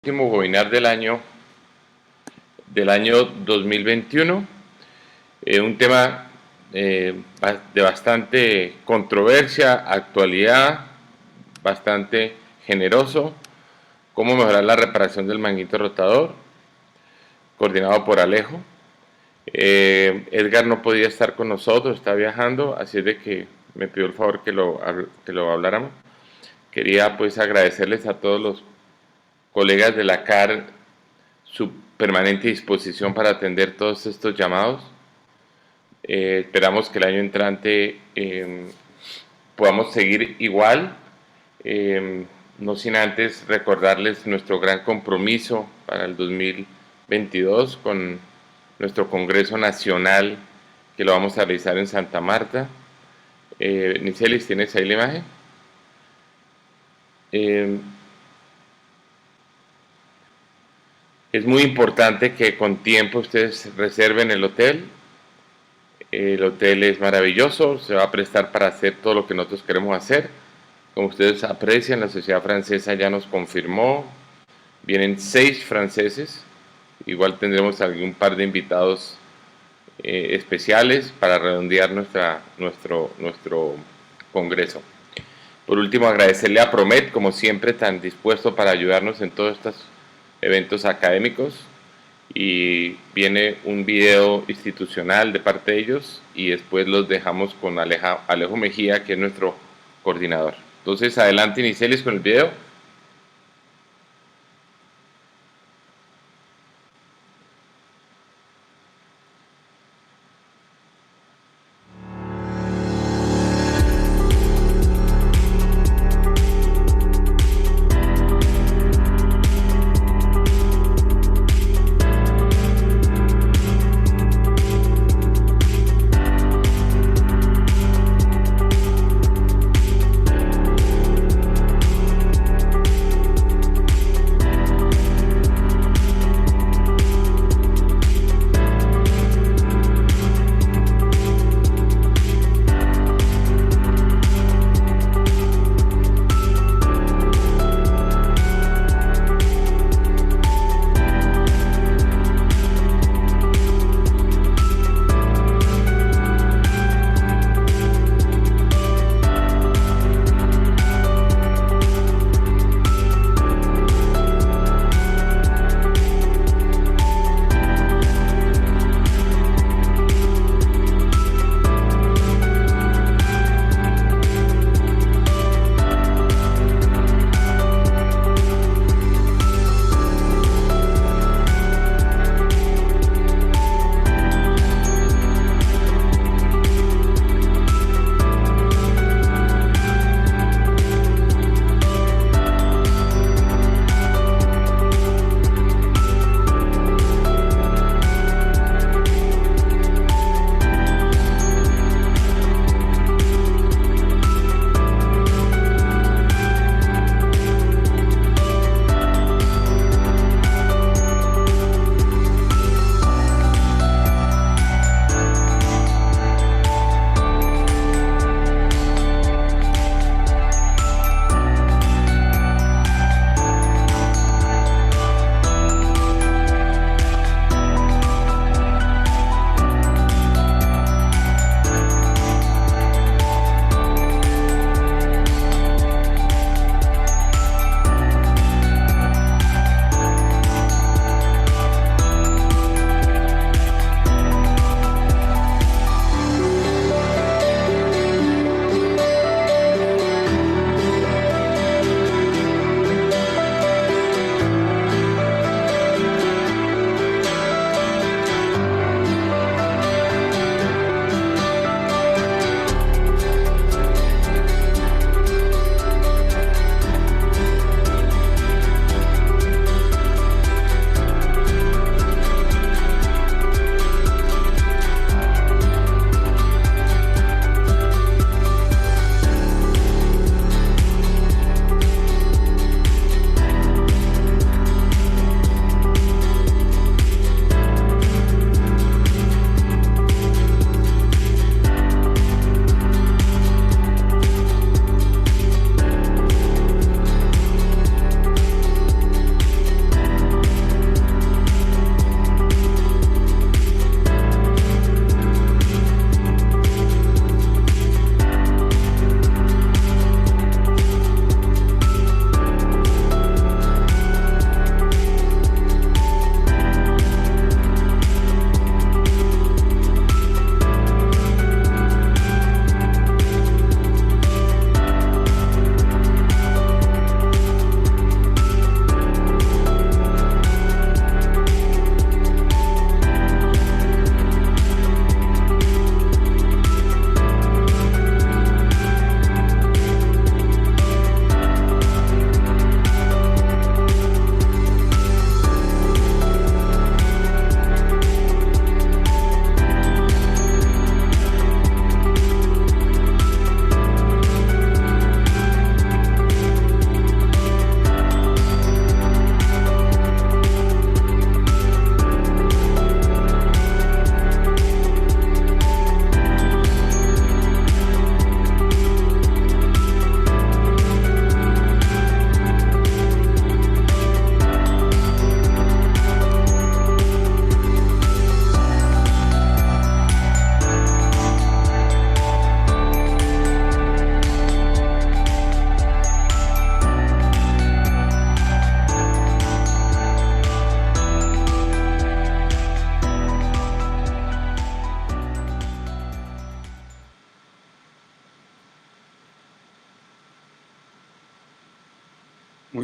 último webinar del año 2021. Un tema de bastante controversia, actualidad, bastante generoso: cómo mejorar la reparación del manguito rotador, coordinado por Alejo. Edgar no podía estar con nosotros, está viajando, así es de que me pidió el favor que lo habláramos. Quería pues agradecerles a todos los colegas de la CAR su permanente disposición para atender todos estos llamados. Esperamos que el año entrante podamos seguir igual, no sin antes recordarles nuestro gran compromiso para el 2022 con nuestro Congreso Nacional, que lo vamos a realizar en Santa Marta. Nicelis, ¿tienes ahí la imagen? Es muy importante que con tiempo ustedes reserven el hotel. El hotel es maravilloso, se va a prestar para hacer todo lo que nosotros queremos hacer. Como ustedes aprecian, la sociedad francesa ya nos confirmó, vienen 6 franceses, igual tendremos algún par de invitados especiales para redondear nuestro congreso. Por último, agradecerle a Promet, como siempre, tan dispuesto para ayudarnos en todos estos eventos académicos. Y viene un video institucional de parte de ellos y después los dejamos con Alejo Mejía, que es nuestro coordinador. Entonces, adelante, Nicelis, con el video.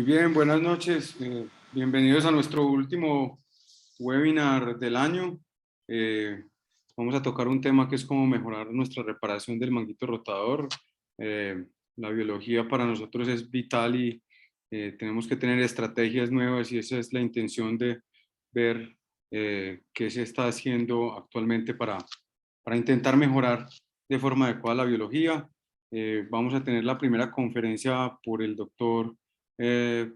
Muy bien, buenas noches. Bienvenidos a nuestro último webinar del año. Vamos a tocar un tema que es cómo mejorar nuestra reparación del manguito rotador. La biología para nosotros es vital y tenemos que tener estrategias nuevas, y esa es la intención de ver qué se está haciendo actualmente para intentar mejorar de forma adecuada la biología. Vamos a tener la primera conferencia por el doctor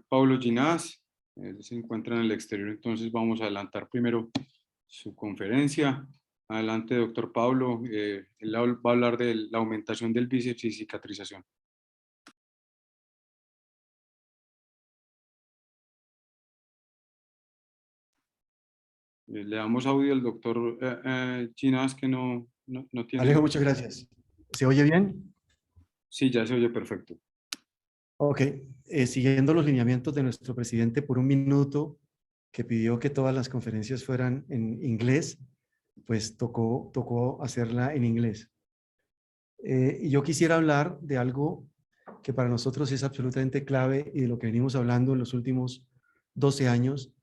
Paulo Ginás. Él se encuentra en el exterior, entonces vamos a adelantar primero su conferencia. Adelante, doctor Paulo. Él va a hablar de la aumentación del bíceps y cicatrización. Le damos audio al doctor Ginás, que no tiene... Alejo, muchas gracias. ¿Se oye bien? Sí, ya se oye perfecto. Ok. Siguiendo los lineamientos de nuestro presidente por un minuto, que pidió que todas las conferencias fueran en inglés, pues tocó hacerla en inglés. Y yo quisiera hablar de algo que para nosotros es absolutamente clave y de lo que venimos hablando en los últimos 12 años,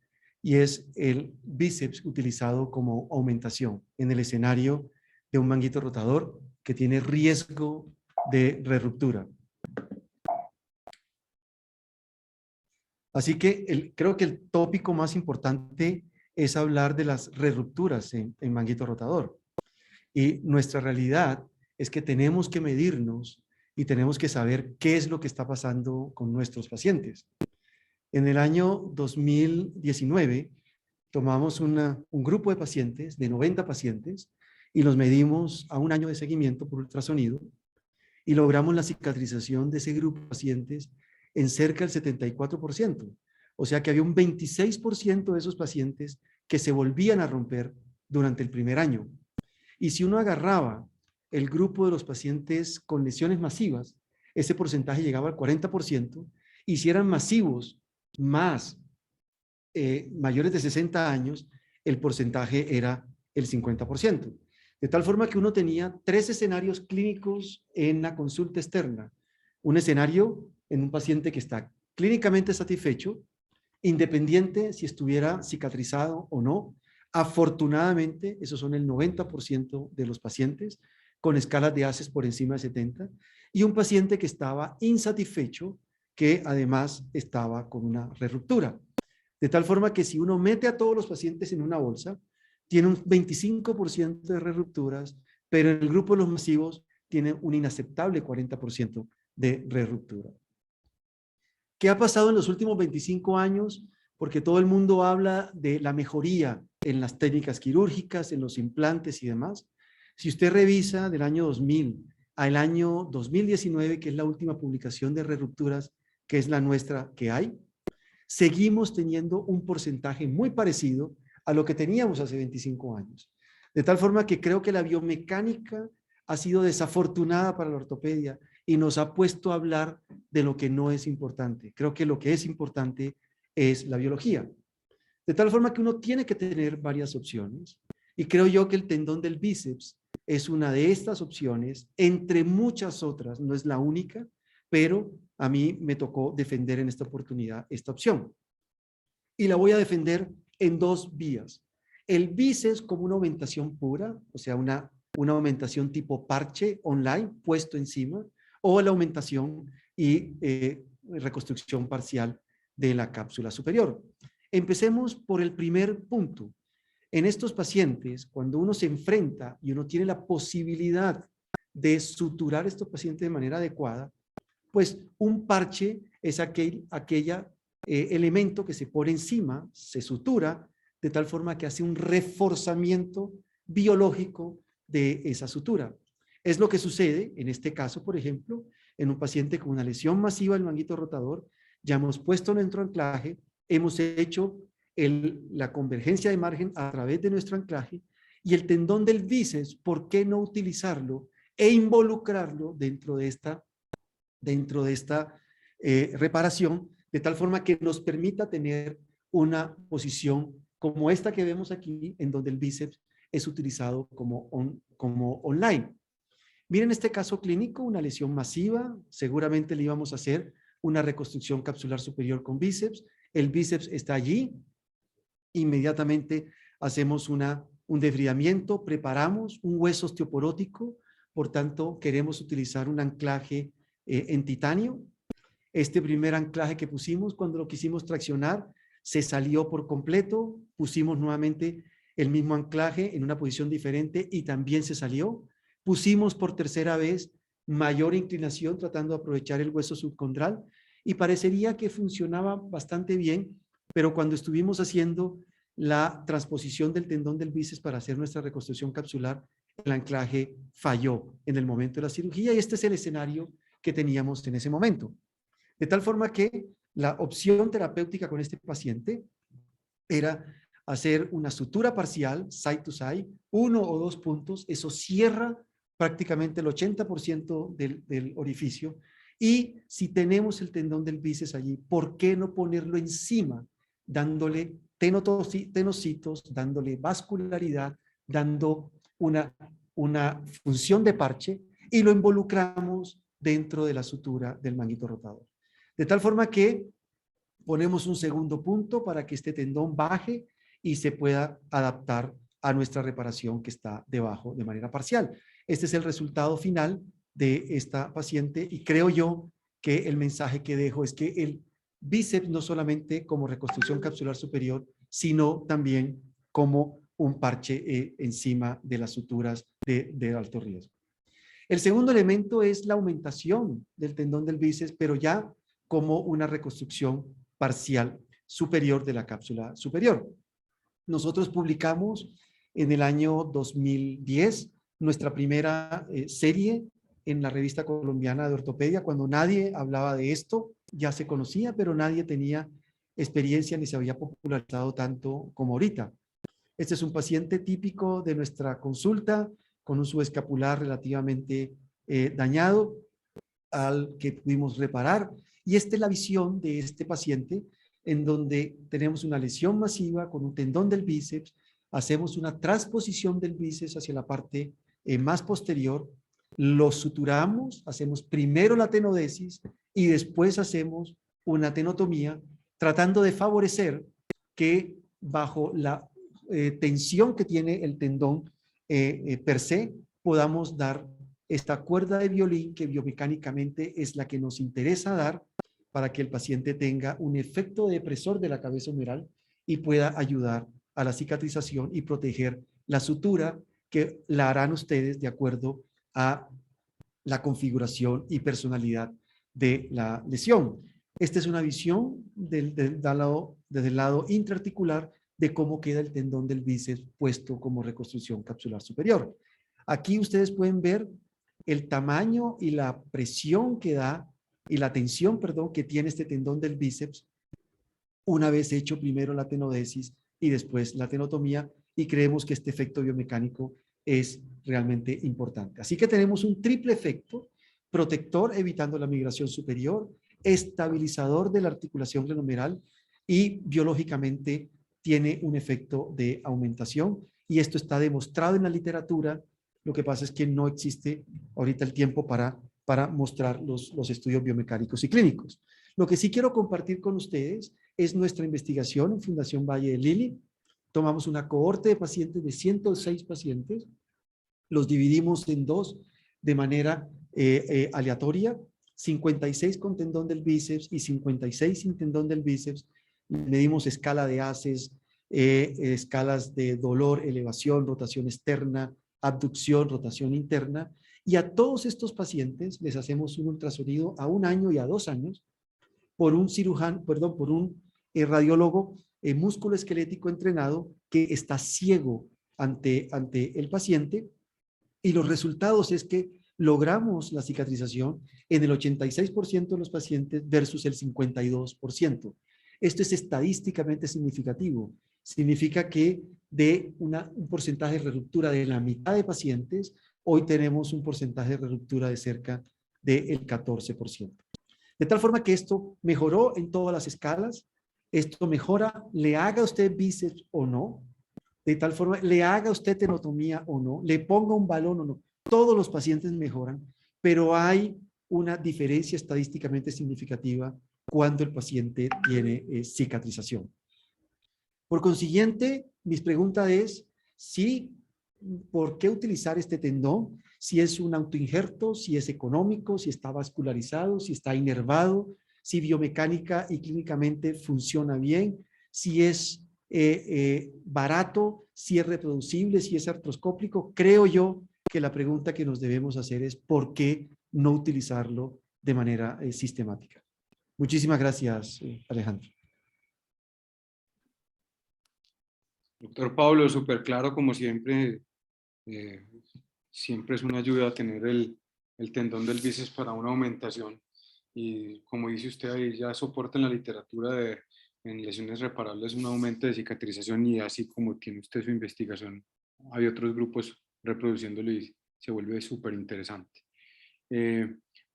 y es el bíceps utilizado como aumentación en el escenario de un manguito rotador que tiene riesgo de reruptura. Así que creo que el tópico más importante es hablar de las rerupturas en manguito rotador. Y nuestra realidad es que tenemos que medirnos y tenemos que saber qué es lo que está pasando con nuestros pacientes. En el año 2019 tomamos un grupo de pacientes, de 90 pacientes, y los medimos a un año de seguimiento por ultrasonido y logramos la cicatrización de ese grupo de pacientes en cerca del 74%. O sea que había un 26% de esos pacientes que se volvían a romper durante el primer año. Y si uno agarraba el grupo de los pacientes con lesiones masivas, ese porcentaje llegaba al 40%, y si eran masivos más mayores de 60 años, el porcentaje era el 50%. De tal forma que uno tenía 3 escenarios clínicos en la consulta externa. Un escenario en un paciente que está clínicamente satisfecho, independiente si estuviera cicatrizado o no. Afortunadamente, esos son el 90% de los pacientes, con escalas de ACES por encima de 70, y un paciente que estaba insatisfecho, que además estaba con una reruptura. De tal forma que si uno mete a todos los pacientes en una bolsa, tiene un 25% de rerupturas, pero en el grupo de los masivos tiene un inaceptable 40% de reruptura. ¿Qué ha pasado en los últimos 25 años? Porque todo el mundo habla de la mejoría en las técnicas quirúrgicas, en los implantes y demás. Si usted revisa del año 2000 al año 2019, que es la última publicación de rerupturas, que es la nuestra que hay, seguimos teniendo un porcentaje muy parecido a lo que teníamos hace 25 años. De tal forma que creo que la biomecánica ha sido desafortunada para la ortopedia y nos ha puesto a hablar de lo que no es importante. Creo que lo que es importante es la biología. De tal forma que uno tiene que tener varias opciones, y creo yo que el tendón del bíceps es una de estas opciones, entre muchas otras, no es la única, pero a mí me tocó defender en esta oportunidad esta opción. Y la voy a defender en 2 vías. El bíceps como una aumentación pura, o sea, una aumentación tipo parche online puesto encima, o la aumentación y reconstrucción parcial de la cápsula superior. Empecemos por el primer punto. En estos pacientes, cuando uno se enfrenta y uno tiene la posibilidad de suturar a estos pacientes de manera adecuada, pues un parche es aquella elemento que se pone encima, se sutura, de tal forma que hace un reforzamiento biológico de esa sutura. Es lo que sucede en este caso, por ejemplo, en un paciente con una lesión masiva del manguito rotador. Ya hemos puesto nuestro anclaje, hemos hecho la convergencia de margen a través de nuestro anclaje, y el tendón del bíceps, ¿por qué no utilizarlo e involucrarlo dentro de esta reparación, de tal forma que nos permita tener una posición como esta que vemos aquí, en donde el bíceps es utilizado como online? Miren este caso clínico, una lesión masiva. Seguramente le íbamos a hacer una reconstrucción capsular superior con bíceps. El bíceps está allí. Inmediatamente hacemos un desbridamiento, preparamos un hueso osteoporótico, por tanto queremos utilizar un anclaje en titanio. Este primer anclaje que pusimos cuando lo quisimos traccionar se salió por completo, pusimos nuevamente el mismo anclaje en una posición diferente y también se salió. Pusimos por tercera vez mayor inclinación tratando de aprovechar el hueso subcondral y parecería que funcionaba bastante bien, pero cuando estuvimos haciendo la transposición del tendón del bíceps para hacer nuestra reconstrucción capsular, el anclaje falló en el momento de la cirugía y este es el escenario que teníamos en ese momento. De tal forma que la opción terapéutica con este paciente era hacer una sutura parcial, side to side, 1 o 2 puntos, eso cierra prácticamente el 80% del orificio. Y si tenemos el tendón del bíceps allí, ¿por qué no ponerlo encima? Dándole tenocitos, dándole vascularidad, dando una función de parche y lo involucramos dentro de la sutura del manguito rotador. De tal forma que ponemos un segundo punto para que este tendón baje y se pueda adaptar a nuestra reparación que está debajo de manera parcial. Este es el resultado final de esta paciente y creo yo que el mensaje que dejo es que el bíceps no solamente como reconstrucción capsular superior, sino también como un parche encima de las suturas de alto riesgo. El segundo elemento es la aumentación del tendón del bíceps, pero ya como una reconstrucción parcial superior de la cápsula superior. Nosotros publicamos en el año 2010 nuestra primera serie en la revista colombiana de ortopedia, cuando nadie hablaba de esto, ya se conocía, pero nadie tenía experiencia ni se había popularizado tanto como ahorita. Este es un paciente típico de nuestra consulta con un subescapular relativamente dañado al que pudimos reparar. Y esta es la visión de este paciente en donde tenemos una lesión masiva con un tendón del bíceps, hacemos una transposición del bíceps hacia la parte más posterior, lo suturamos, hacemos primero la tenodesis y después hacemos una tenotomía tratando de favorecer que bajo la tensión que tiene el tendón per se podamos dar esta cuerda de violín que biomecánicamente es la que nos interesa dar para que el paciente tenga un efecto depresor de la cabeza humeral y pueda ayudar a la cicatrización y proteger la sutura que la harán ustedes de acuerdo a la configuración y personalidad de la lesión. Esta es una visión desde el lado intraarticular de cómo queda el tendón del bíceps puesto como reconstrucción capsular superior. Aquí ustedes pueden ver el tamaño y la presión que da y la tensión, perdón, que tiene este tendón del bíceps una vez hecho primero la tenodesis y después la tenotomía, y creemos que este efecto biomecánico es realmente importante. Así que tenemos un triple efecto: protector evitando la migración superior, estabilizador de la articulación glenohumeral y biológicamente tiene un efecto de aumentación, y esto está demostrado en la literatura. Lo que pasa es que no existe ahorita el tiempo para mostrar los estudios biomecánicos y clínicos. Lo que sí quiero compartir con ustedes es nuestra investigación en Fundación Valle de Lili. Tomamos una cohorte de pacientes de 106 pacientes, los dividimos en dos de manera aleatoria, 56 con tendón del bíceps y 56 sin tendón del bíceps. Medimos escala de ACES, escalas de dolor, elevación, rotación externa, abducción, rotación interna, y a todos estos pacientes les hacemos un ultrasonido a 1 año y a 2 años por un cirujano, perdón, por un radiólogo musculoesquelético entrenado que está ciego ante el paciente, y los resultados es que logramos la cicatrización en el 86% de los pacientes versus el 52%. Esto es estadísticamente significativo. Significa que de un porcentaje de ruptura de la mitad de pacientes, hoy tenemos un porcentaje de ruptura de cerca del 14%. De tal forma que esto mejoró en todas las escalas. Esto mejora, le haga usted bíceps o no. De tal forma, le haga usted tenotomía o no, le ponga un balón o no. Todos los pacientes mejoran, pero hay una diferencia estadísticamente significativa cuando el paciente tiene cicatrización. Por consiguiente, mi pregunta es si, ¿por qué utilizar este tendón? Si es un autoinjerto, si es económico, si está vascularizado, si está inervado, si biomecánica y clínicamente funciona bien, si es barato, si es reproducible, si es artroscópico. Creo yo que la pregunta que nos debemos hacer es ¿por qué no utilizarlo de manera sistemática? Muchísimas gracias, Alejandro. Doctor Pablo, súper claro como siempre. Siempre es una ayuda tener el tendón del bíceps para una aumentación. Y como dice usted ahí, ya soporta en la literatura en lesiones reparables un aumento de cicatrización, y así como tiene usted su investigación, hay otros grupos reproduciéndolo y se vuelve súper interesante.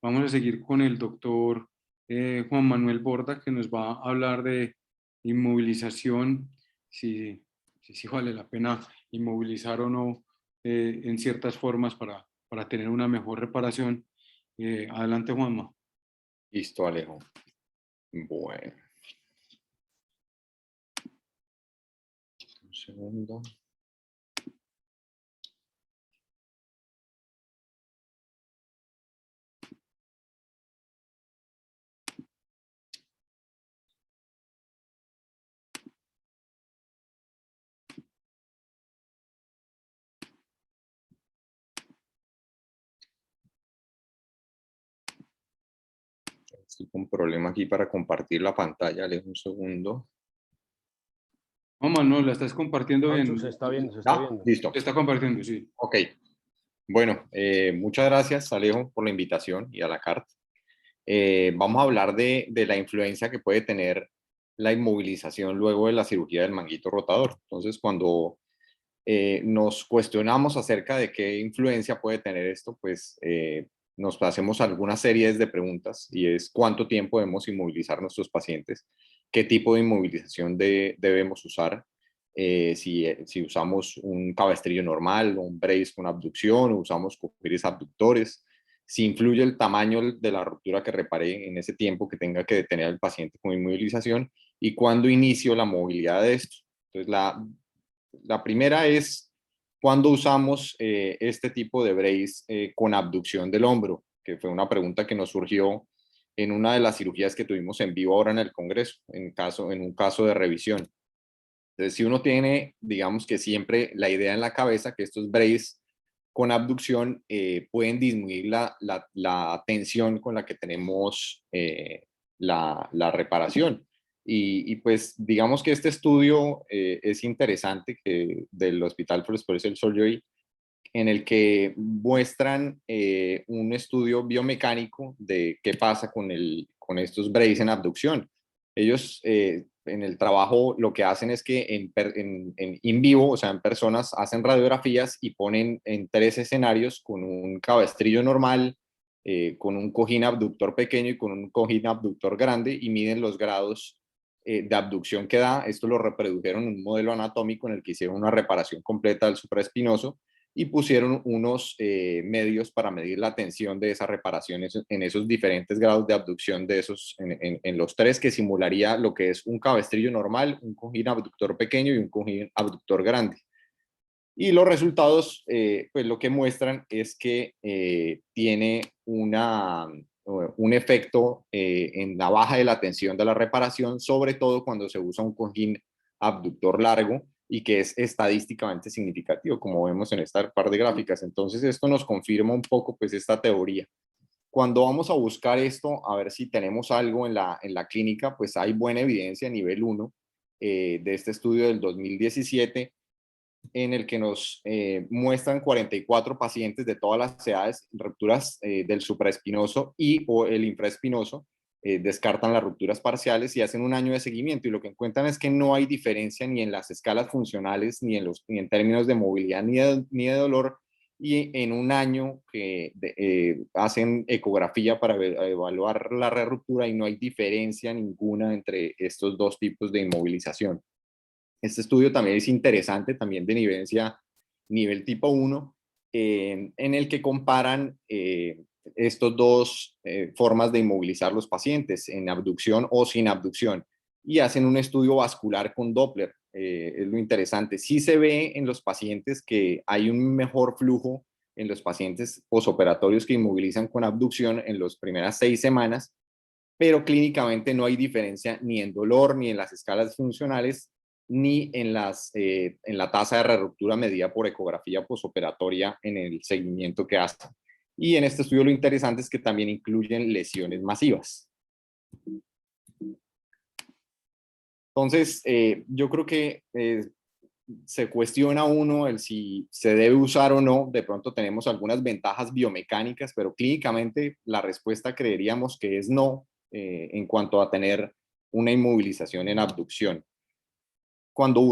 Vamos a seguir con el doctor Juan Manuel Borda, que nos va a hablar de inmovilización, si vale la pena inmovilizar o no en ciertas formas para tener una mejor reparación. Adelante, Juanma. Listo, Alejo. Bueno. Un segundo. Estoy con un problema aquí para compartir la pantalla. Alejo, un segundo. Juanma, no, la estás compartiendo bien. Se está viendo, se está viendo. Listo. Se está compartiendo, sí. Ok. Bueno, muchas gracias, Alejo, por la invitación y a la carta. Vamos a hablar de la influencia que puede tener la inmovilización luego de la cirugía del manguito rotador. Entonces, cuando nos cuestionamos acerca de qué influencia puede tener esto, pues nos hacemos algunas series de preguntas, y es cuánto tiempo debemos inmovilizar a nuestros pacientes, qué tipo de inmovilización debemos usar, si usamos un cabestrillo normal o un brace con abducción, o usamos cojeres abductores, si influye el tamaño de la ruptura que reparé en ese tiempo que tenga que detener al paciente con inmovilización, y cuándo inicio la movilidad de esto. Entonces, la primera es cuando usamos este tipo de brace con abducción del hombro, que fue una pregunta que nos surgió en una de las cirugías que tuvimos en vivo ahora en el Congreso, en un caso de revisión. Entonces, si uno tiene, digamos que siempre la idea en la cabeza que estos brace con abducción pueden disminuir la tensión con la que tenemos la reparación. Y pues digamos que este estudio es interesante, del Hospital for Special Surgery, en el que muestran un estudio biomecánico de qué pasa con estos brace en abducción. Ellos en el trabajo lo que hacen es que en vivo, o sea, en personas, hacen radiografías y ponen en 3 escenarios con un cabestrillo normal, con un cojín abductor pequeño y con un cojín abductor grande, y miden los grados de abducción que da. Esto lo reprodujeron en un modelo anatómico en el que hicieron una reparación completa del supraespinoso, y pusieron unos medios para medir la tensión de esa reparación en esos diferentes grados de abducción de esos, en los 3 que simularía lo que es un cabestrillo normal, un cojín abductor pequeño y un cojín abductor grande. Y los resultados, pues lo que muestran es que tiene un efecto en la baja de la tensión de la reparación, sobre todo cuando se usa un cojín abductor largo, y que es estadísticamente significativo, como vemos en esta par de gráficas. Entonces, esto nos confirma un poco pues esta teoría. Cuando vamos a buscar esto, a ver si tenemos algo en la clínica, pues hay buena evidencia a nivel 1 de este estudio del 2017, en el que nos muestran 44 pacientes de todas las edades, rupturas del supraespinoso y o el infraespinoso, descartan las rupturas parciales y hacen un año de seguimiento, y lo que encuentran es que no hay diferencia ni en las escalas funcionales, ni en términos de movilidad, ni de dolor, y en un año que hacen ecografía para evaluar la reruptura, y no hay diferencia ninguna entre estos 2 tipos de inmovilización. Este estudio también es interesante, también de nivel tipo 1, en el que comparan estos dos formas de inmovilizar los pacientes, en abducción o sin abducción, y hacen un estudio vascular con Doppler. Es lo interesante. Sí se ve en los pacientes que hay un mejor flujo en los pacientes posoperatorios que inmovilizan con abducción en las primeras 6 semanas, pero clínicamente no hay diferencia ni en dolor, ni en las escalas funcionales, ni en la tasa de reruptura medida por ecografía posoperatoria en el seguimiento que hacen. Y en este estudio lo interesante es que también incluyen lesiones masivas. Entonces, yo creo que se cuestiona uno el si se debe usar o no. De pronto tenemos algunas ventajas biomecánicas, pero clínicamente la respuesta creeríamos que es no, en cuanto a tener una inmovilización en abducción. Cuando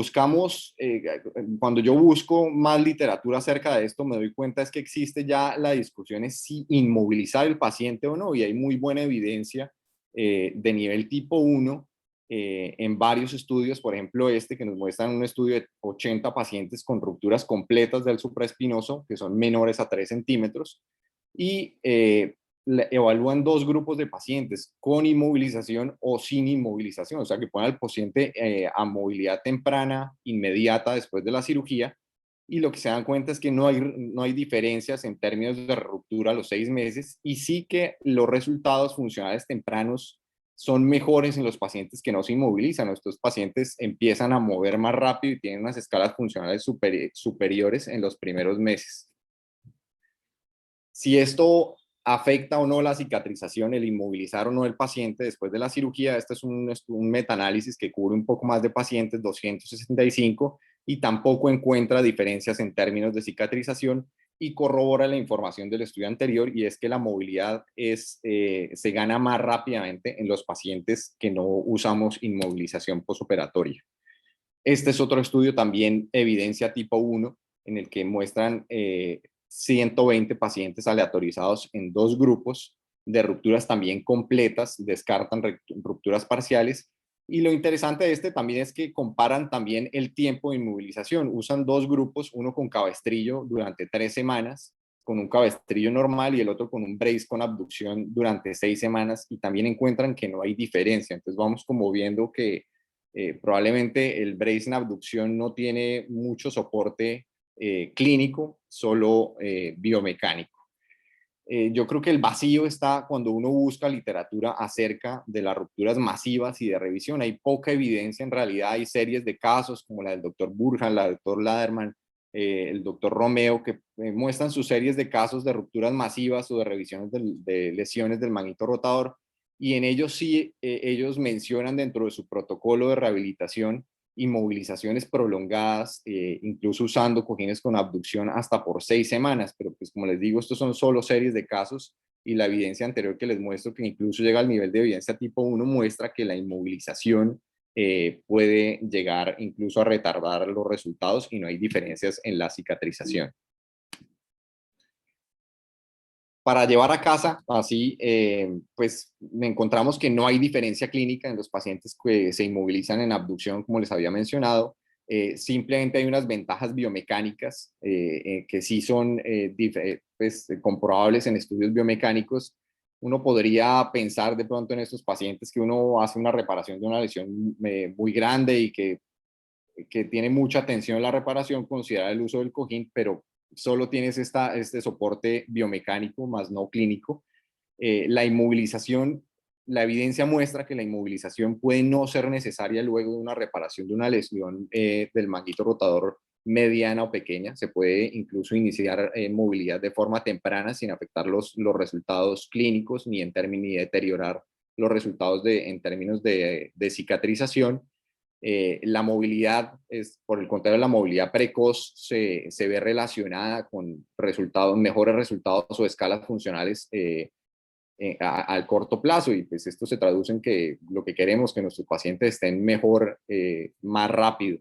yo busco más literatura acerca de esto, me doy cuenta es que existe ya la discusión es si inmovilizar el paciente o no, y hay muy buena evidencia de nivel tipo 1 en varios estudios, por ejemplo que nos muestran un estudio de 80 pacientes con rupturas completas del supraespinoso, que son menores a 3 centímetros, y evalúan 2 grupos de pacientes con inmovilización o sin inmovilización, o sea que ponen al paciente a movilidad temprana, inmediata después de la cirugía, y lo que se dan cuenta es que no hay diferencias en términos de ruptura a los 6 meses, y sí que los resultados funcionales tempranos son mejores en los pacientes que no se inmovilizan. Estos pacientes empiezan a mover más rápido y tienen unas escalas funcionales superiores en los primeros meses. Si esto afecta o no la cicatrización, el inmovilizar o no el paciente después de la cirugía, este es un metaanálisis que cubre un poco más de pacientes, 265, y tampoco encuentra diferencias en términos de cicatrización y corrobora la información del estudio anterior, y es que la movilidad se gana más rápidamente en los pacientes que no usamos inmovilización posoperatoria. Este es otro estudio también, evidencia tipo 1, en el que muestran 120 pacientes aleatorizados en 2 grupos de rupturas también completas, descartan rupturas parciales. Y lo interesante de este también es que comparan también el tiempo de inmovilización. Usan 2 grupos, uno con cabestrillo durante 3 semanas, con un cabestrillo normal, y el otro con un brace con abducción durante 6 semanas, y también encuentran que no hay diferencia. Entonces vamos como viendo que probablemente el brace en abducción no tiene mucho soporte clínico, solo biomecánico. Yo creo que el vacío está cuando uno busca literatura acerca de las rupturas masivas y de revisión. Hay poca evidencia en realidad. Hay series de casos como la del doctor Burhan, la del doctor Laderman, el doctor Romeo, que muestran sus series de casos de rupturas masivas o de revisiones de lesiones del manguito rotador, y en ellos sí, ellos mencionan dentro de su protocolo de rehabilitación inmovilizaciones prolongadas, incluso usando cojines con abducción hasta por 6 semanas, pero pues como les digo, estos son solo series de casos, y la evidencia anterior que les muestro, que incluso llega al nivel de evidencia tipo 1, muestra que la inmovilización puede llegar incluso a retardar los resultados y no hay diferencias en la cicatrización. Para llevar a casa, así, pues encontramos que no hay diferencia clínica en los pacientes que se inmovilizan en abducción, como les había mencionado. Simplemente hay unas ventajas biomecánicas que sí son pues, comprobables en estudios biomecánicos. Uno podría pensar de pronto en estos pacientes que uno hace una reparación de una lesión muy grande y que tiene mucha atención en la reparación, considerar el uso del cojín, pero solo tienes este soporte biomecánico más no clínico. La inmovilización, la evidencia muestra que la inmovilización puede no ser necesaria luego de una reparación de una lesión del manguito rotador mediana o pequeña. Se puede incluso iniciar movilidad de forma temprana sin afectar los resultados clínicos ni deteriorar los resultados en términos de cicatrización. La movilidad, por el contrario, la movilidad precoz se ve relacionada con mejores resultados o escalas funcionales al corto plazo, y pues esto se traduce en que lo que queremos es que nuestros pacientes estén mejor, más rápido.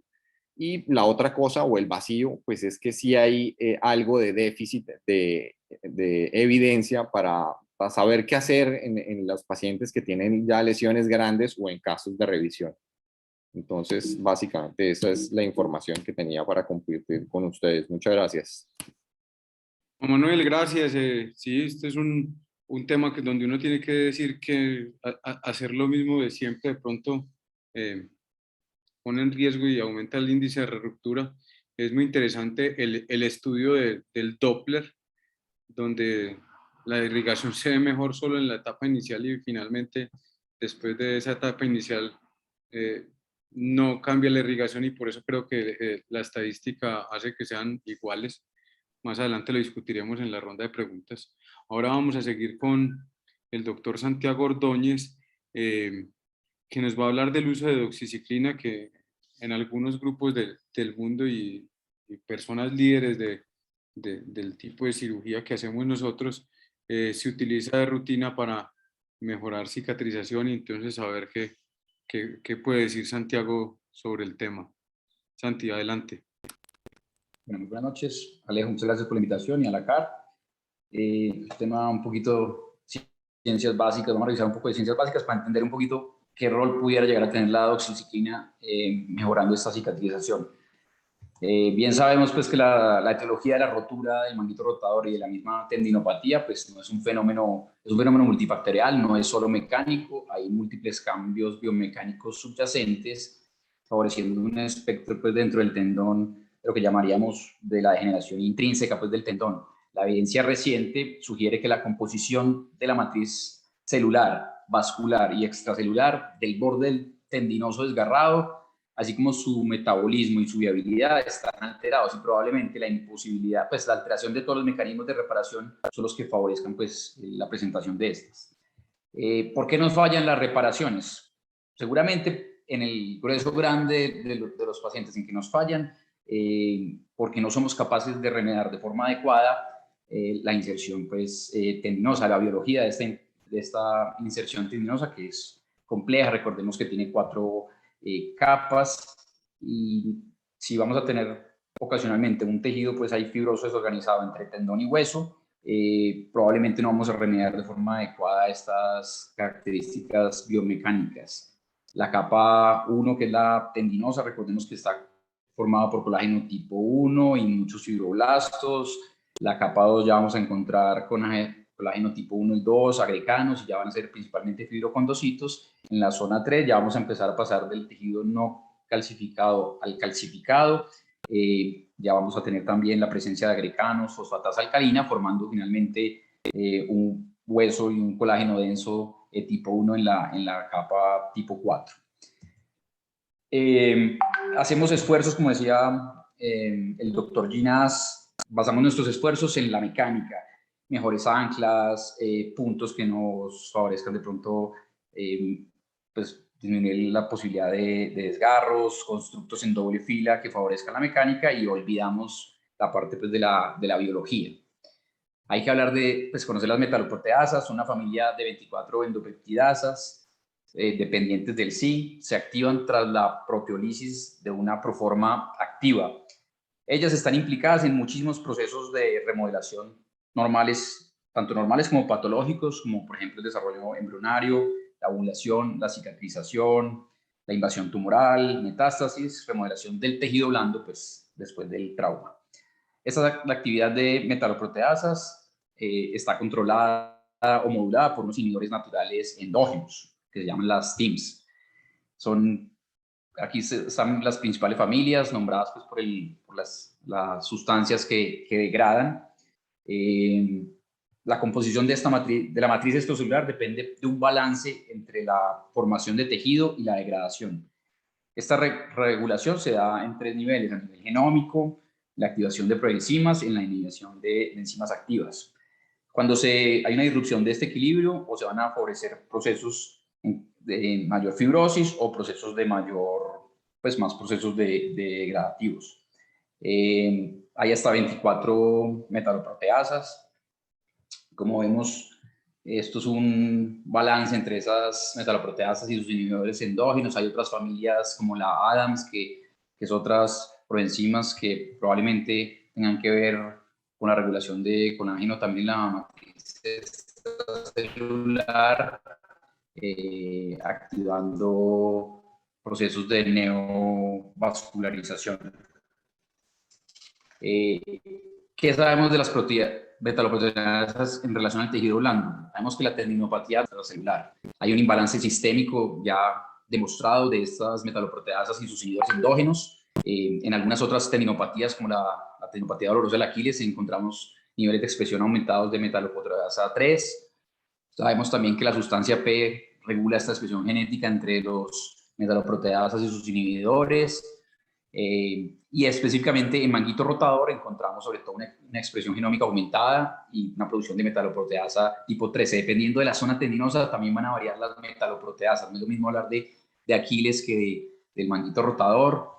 Y la otra cosa, o el vacío, pues es que sí hay algo de déficit de evidencia para saber qué hacer en los pacientes que tienen ya lesiones grandes o en casos de revisión. Entonces, básicamente, esa es la información que tenía para compartir con ustedes. Muchas gracias. Juan Manuel, gracias. Sí, este es un tema que, donde uno tiene que decir que hacer lo mismo de siempre de pronto eh, pone en riesgo y aumenta el índice de ruptura. Es muy interesante el estudio del Doppler, donde la irrigación se ve mejor solo en la etapa inicial y finalmente después de esa etapa inicial eh, no cambia la irrigación y por eso creo que la estadística hace que sean iguales. Más adelante lo discutiremos en la ronda de preguntas. Ahora vamos a seguir con el doctor Santiago Ordóñez, que nos va a hablar del uso de doxiciclina, que en algunos grupos del mundo y personas líderes del tipo de cirugía que hacemos nosotros, se utiliza de rutina para mejorar cicatrización y entonces saber qué puede decir Santiago sobre el tema. Santi, adelante. Bueno, muy buenas noches, Alejo, muchas gracias por la invitación y a la CAR. Tema un poquito ciencias básicas, vamos a revisar un poco de ciencias básicas para entender un poquito qué rol pudiera llegar a tener la doxiciclina mejorando esta cicatrización. Bien sabemos pues que la etiología de la rotura del manguito rotador y de la misma tendinopatía pues no es un fenómeno, es un fenómeno multifactorial, no es solo mecánico, hay múltiples cambios biomecánicos subyacentes favoreciendo un espectro pues dentro del tendón, lo que llamaríamos de la degeneración intrínseca pues del tendón. La evidencia reciente sugiere que la composición de la matriz celular, vascular y extracelular del borde tendinoso desgarrado, así como su metabolismo y su viabilidad están alterados y probablemente la imposibilidad, pues la alteración de todos los mecanismos de reparación son los que favorezcan pues la presentación de estas. ¿Por qué nos fallan las reparaciones? Seguramente en el grueso grande de los pacientes en que nos fallan, porque no somos capaces de remediar de forma adecuada la inserción pues, tendinosa, la biología de esta inserción tendinosa que es compleja, recordemos que tiene 4 capas y si vamos a tener ocasionalmente un tejido pues ahí fibroso desorganizado entre tendón y hueso, probablemente no vamos a remediar de forma adecuada estas características biomecánicas. La capa 1, que es la tendinosa, recordemos que está formada por colágeno tipo 1 y muchos fibroblastos. La capa 2 ya vamos a encontrar colágeno tipo 1 y 2, agreganos, y ya van a ser principalmente fibrocondocitos. En la zona 3 ya vamos a empezar a pasar del tejido no calcificado al calcificado. Ya vamos a tener también la presencia de agreganos, fosfatasa alcalina, formando finalmente un hueso y un colágeno denso tipo 1 en la capa tipo 4. Hacemos esfuerzos, como decía el doctor Ginás, basamos nuestros esfuerzos en la mecánica, mejores anclas, puntos que nos favorezcan de pronto, pues disminuir la posibilidad de desgarros, constructos en doble fila que favorezcan la mecánica y olvidamos la parte pues, de la biología. Hay que hablar de pues, conocer las metaloproteasas, una familia de 24 endopeptidasas, dependientes del zinc, se activan tras la proteólisis de una proforma activa. Ellas están implicadas en muchísimos procesos de remodelación normales, tanto normales como patológicos, como por ejemplo el desarrollo embrionario, la ovulación, la cicatrización, la invasión tumoral, metástasis, remodelación del tejido blando pues, después del trauma. La actividad de metaloproteasas está controlada o modulada por unos inhibidores naturales endógenos, que se llaman las TIMs. Aquí están las principales familias nombradas pues, por las sustancias que degradan. La composición de la matriz extracelular depende de un balance entre la formación de tejido y la degradación. Esta regulación se da en 3 niveles: a nivel genómico, la activación de proenzimas y la inhibición de enzimas activas. Cuando hay una disrupción de este equilibrio, o se van a favorecer procesos de mayor fibrosis o procesos de más procesos degradativos. Hay hasta 24 metaloproteasas. Como vemos, esto es un balance entre esas metaloproteasas y sus inhibidores endógenos. Hay otras familias como la ADAMS, que es otras proenzimas que probablemente tengan que ver con la regulación de colágeno, también la matriz celular, activando procesos de neovascularización. ¿Qué sabemos de las metaloproteasas en relación al tejido blando. Sabemos que la tendinopatía celular, hay un imbalance sistémico ya demostrado de estas metaloproteasas y sus inhibidores endógenos. En algunas otras tendinopatías, como la tendinopatía dolorosa del Aquiles, encontramos niveles de expresión aumentados de metaloproteasa 3. Sabemos también que la sustancia P regula esta expresión genética entre los metaloproteasas y sus inhibidores. Y específicamente en manguito rotador encontramos sobre todo una expresión genómica aumentada y una producción de metaloproteasa tipo 13. Dependiendo de la zona tendinosa también van a variar las metaloproteasas. No es lo mismo hablar de Aquiles que del manguito rotador.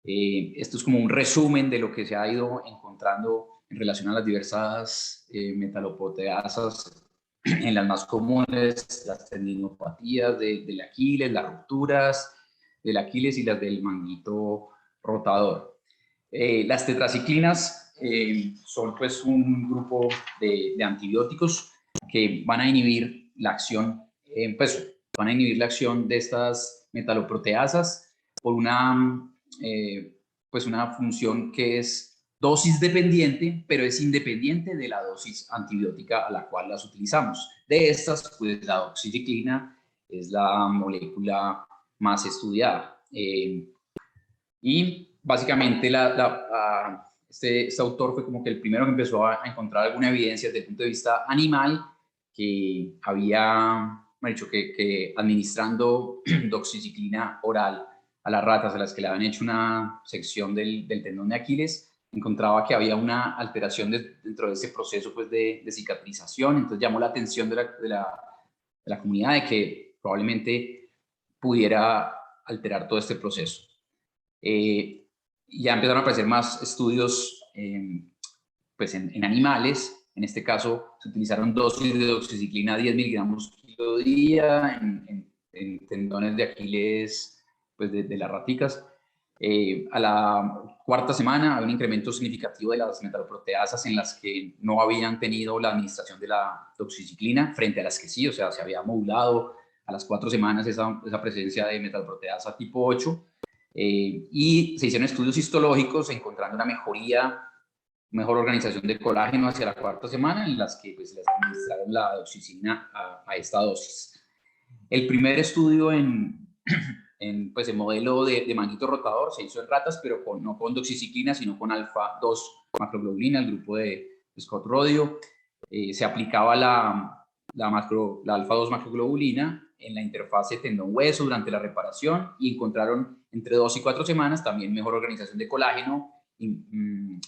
Esto es como un resumen de lo que se ha ido encontrando en relación a las diversas metaloproteasas. En las más comunes, las tendinopatías del Aquiles, las rupturas del Aquiles y las del manguito rotador. Las tetraciclinas son pues un grupo de antibióticos que van a inhibir la acción, van a inhibir la acción de estas metaloproteasas por una función que es dosis dependiente, pero es independiente de la dosis antibiótica a la cual las utilizamos. De estas, pues la doxiciclina es la molécula más estudiada. Y básicamente este autor fue como que el primero que empezó a encontrar alguna evidencia desde el punto de vista animal que había dicho que administrando doxiciclina oral a las ratas a las que le habían hecho una sección del tendón de Aquiles, encontraba que había una alteración dentro de ese proceso pues, de cicatrización. Entonces llamó la atención de la comunidad de que probablemente pudiera alterar todo este proceso. Ya empezaron a aparecer más estudios pues en animales. En este caso se utilizaron dosis de doxiciclina 10 miligramos kilo día en tendones de Aquiles pues de las raticas. A la cuarta semana había un incremento significativo de las metaloproteasas en las que no habían tenido la administración de la doxiciclina frente a las que sí, o sea, se había modulado a las 4 semanas esa presencia de metaloproteasa tipo 8. Y se hicieron estudios histológicos encontrando una mejor organización del colágeno hacia la cuarta semana en las que pues, les administraron la doxiciclina a esta dosis. El primer estudio en modelo de manguito rotador se hizo en ratas, pero no con doxiciclina, sino con alfa-2 macroglobulina, el grupo de Scott Rodio. Se aplicaba la alfa-2 macroglobulina en la interfase tendón-hueso durante la reparación y encontraron entre 2 y 4 semanas también mejor organización de colágeno y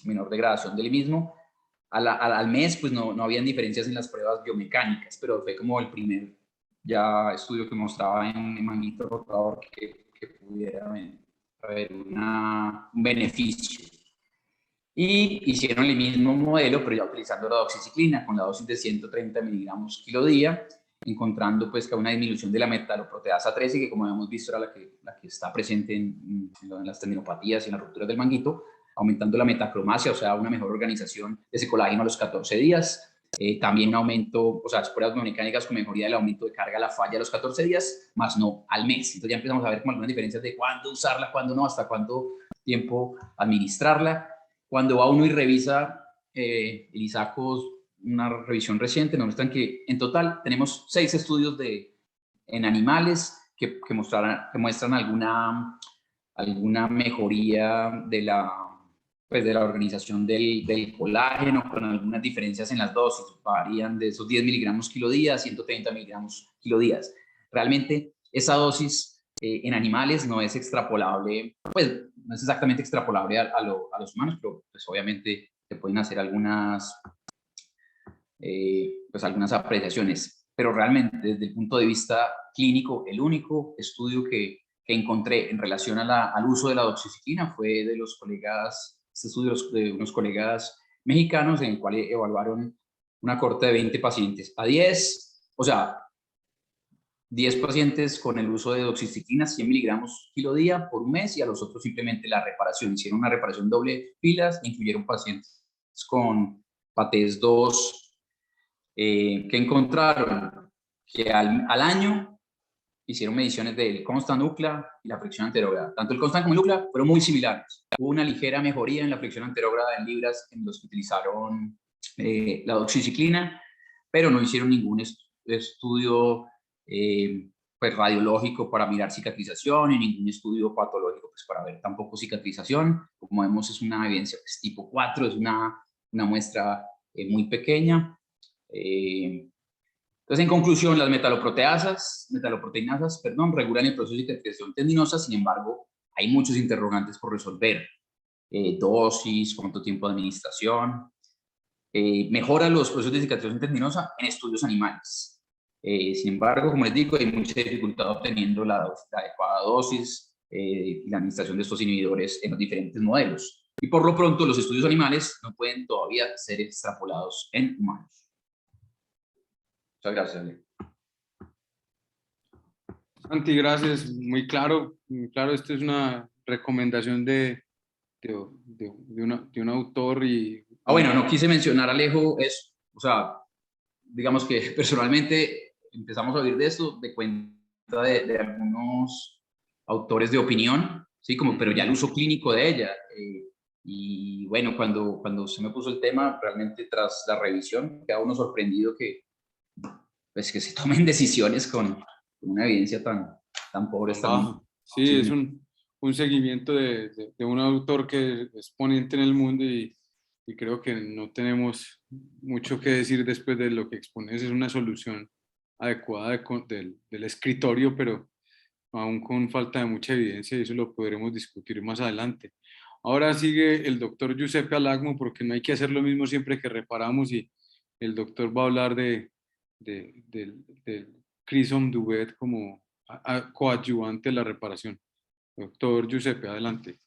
menor degradación del mismo. Al mes pues no habían diferencias en las pruebas biomecánicas, pero fue como el primer estudio que mostraba en manguito rotador que pudiera haber un beneficio. Y hicieron el mismo modelo, pero ya utilizando la doxiciclina con la dosis de 130 miligramos kilo día, encontrando pues que una disminución de la metaloproteasa 13, que como habíamos visto era la que está presente en las tendinopatías y en las rupturas del manguito, aumentando la metacromacia, o sea, una mejor organización de ese colágeno a los 14 días. También un aumento, o sea, las pruebas biomecánicas con mejoría del aumento de carga a la falla a los 14 días, más no al mes. Entonces ya empezamos a ver como algunas diferencias de cuándo usarla, cuándo no, hasta cuánto tiempo administrarla. Cuando va uno y revisa el ISACOS, una revisión reciente, nos muestran que en total tenemos 6 estudios en animales que muestran alguna mejoría de la organización del colágeno, con algunas diferencias en las dosis, varían de esos 10 miligramos kilo día a 130 miligramos kilo días. Realmente esa dosis en animales no es extrapolable, pues no es exactamente extrapolable a los humanos, pero pues obviamente se pueden hacer algunas apreciaciones, pero realmente desde el punto de vista clínico, el único estudio que encontré en relación al uso de la doxiciclina fue de los colegas, este estudio de unos colegas mexicanos en el cual evaluaron una cohorte de 20 pacientes a 10, o sea, 10 pacientes con el uso de doxiciclina 100 miligramos kilo día por un mes y a los otros simplemente la reparación. Hicieron una reparación doble filas, incluyeron pacientes con PATES 2 que encontraron que al año hicieron mediciones del constant núclea y la flexión anterógrada. Tanto el constant como el núclea fueron muy similares. Hubo una ligera mejoría en la flexión anterógrada en libras en los que utilizaron la doxiciclina, pero no hicieron ningún estudio pues radiológico para mirar cicatrización y ningún estudio patológico pues para ver tampoco cicatrización. Como vemos, es una evidencia pues, tipo 4, es una muestra muy pequeña. Entonces, en conclusión, las metaloproteinasas, regulan el proceso de cicatrización tendinosa. Sin embargo, hay muchos interrogantes por resolver. Dosis, cuánto tiempo de administración. Mejora los procesos de cicatrización tendinosa en estudios animales. Sin embargo, como les digo, hay mucha dificultad obteniendo la adecuada dosis y la administración de estos inhibidores en los diferentes modelos. Y por lo pronto, los estudios animales no pueden todavía ser extrapolados en humanos. Muchas gracias, Ale. Santi, gracias. Muy claro, muy claro. Esto es una recomendación de un autor y... Bueno, no quise mencionar, Alejo, o sea, digamos que personalmente empezamos a oír de esto de cuenta de algunos autores de opinión, ¿sí? Pero ya el uso clínico de ella. Y bueno, cuando se me puso el tema, realmente tras la revisión, queda uno sorprendido que se tomen decisiones con una evidencia tan pobre. Sí, es un seguimiento de un autor que es exponente en el mundo y creo que no tenemos mucho que decir después de lo que expones. Es una solución adecuada del escritorio, pero aún con falta de mucha evidencia, y eso lo podremos discutir más adelante. Ahora sigue el doctor Giuseppe Alagmo, porque no hay que hacer lo mismo siempre que reparamos, y el doctor va a hablar del Crimson Duvet como coadyuvante de la reparación. Doctor Giuseppe, adelante.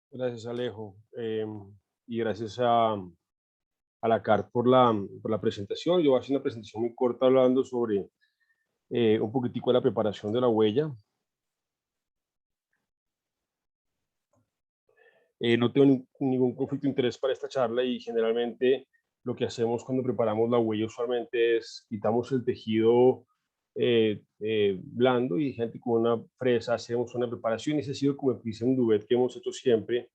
Gracias, Alejo. Y gracias a la CART por la presentación. Yo voy a hacer una presentación muy corta hablando sobre un poquitico de la preparación de la huella. No tengo ningún conflicto de interés para esta charla y generalmente lo que hacemos cuando preparamos la huella usualmente es quitamos el tejido blando y gente con una fresa hacemos una preparación, y ese ha sido como el Crimson Duvet que hemos hecho siempre.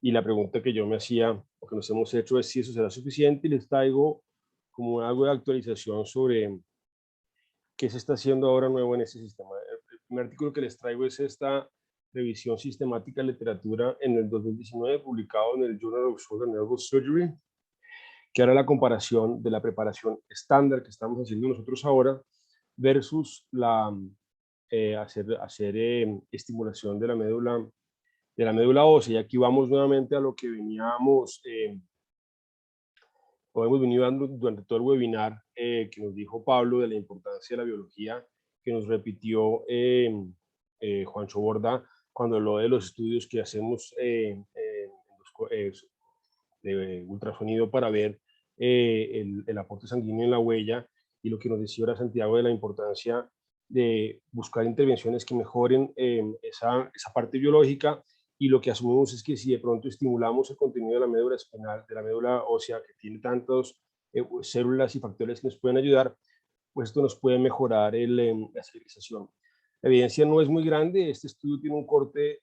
Y la pregunta que yo me hacía, o que nos hemos hecho, es si eso será suficiente, y les traigo como algo de actualización sobre qué se está haciendo ahora nuevo en este sistema. El primer artículo que les traigo es esta revisión sistemática de literatura en el 2019, publicado en el Journal of Shoulder Nerve Surgery, que hará la comparación de la preparación estándar que estamos haciendo nosotros ahora versus hacer estimulación de la médula ósea. Y aquí vamos nuevamente a lo que veníamos o hemos venido dando durante todo el webinar que nos dijo Pablo de la importancia de la biología, que nos repitió Juancho Borda cuando habló de los estudios que hacemos de ultrasonido para ver el aporte sanguíneo en la huella, y lo que nos decía ahora Santiago de la importancia de buscar intervenciones que mejoren esa parte biológica. Y lo que asumimos es que si de pronto estimulamos el contenido de la médula espinal, de la médula ósea, que tiene tantas células y factores que nos pueden ayudar, pues esto nos puede mejorar la civilización. La evidencia no es muy grande. Este estudio tiene un corte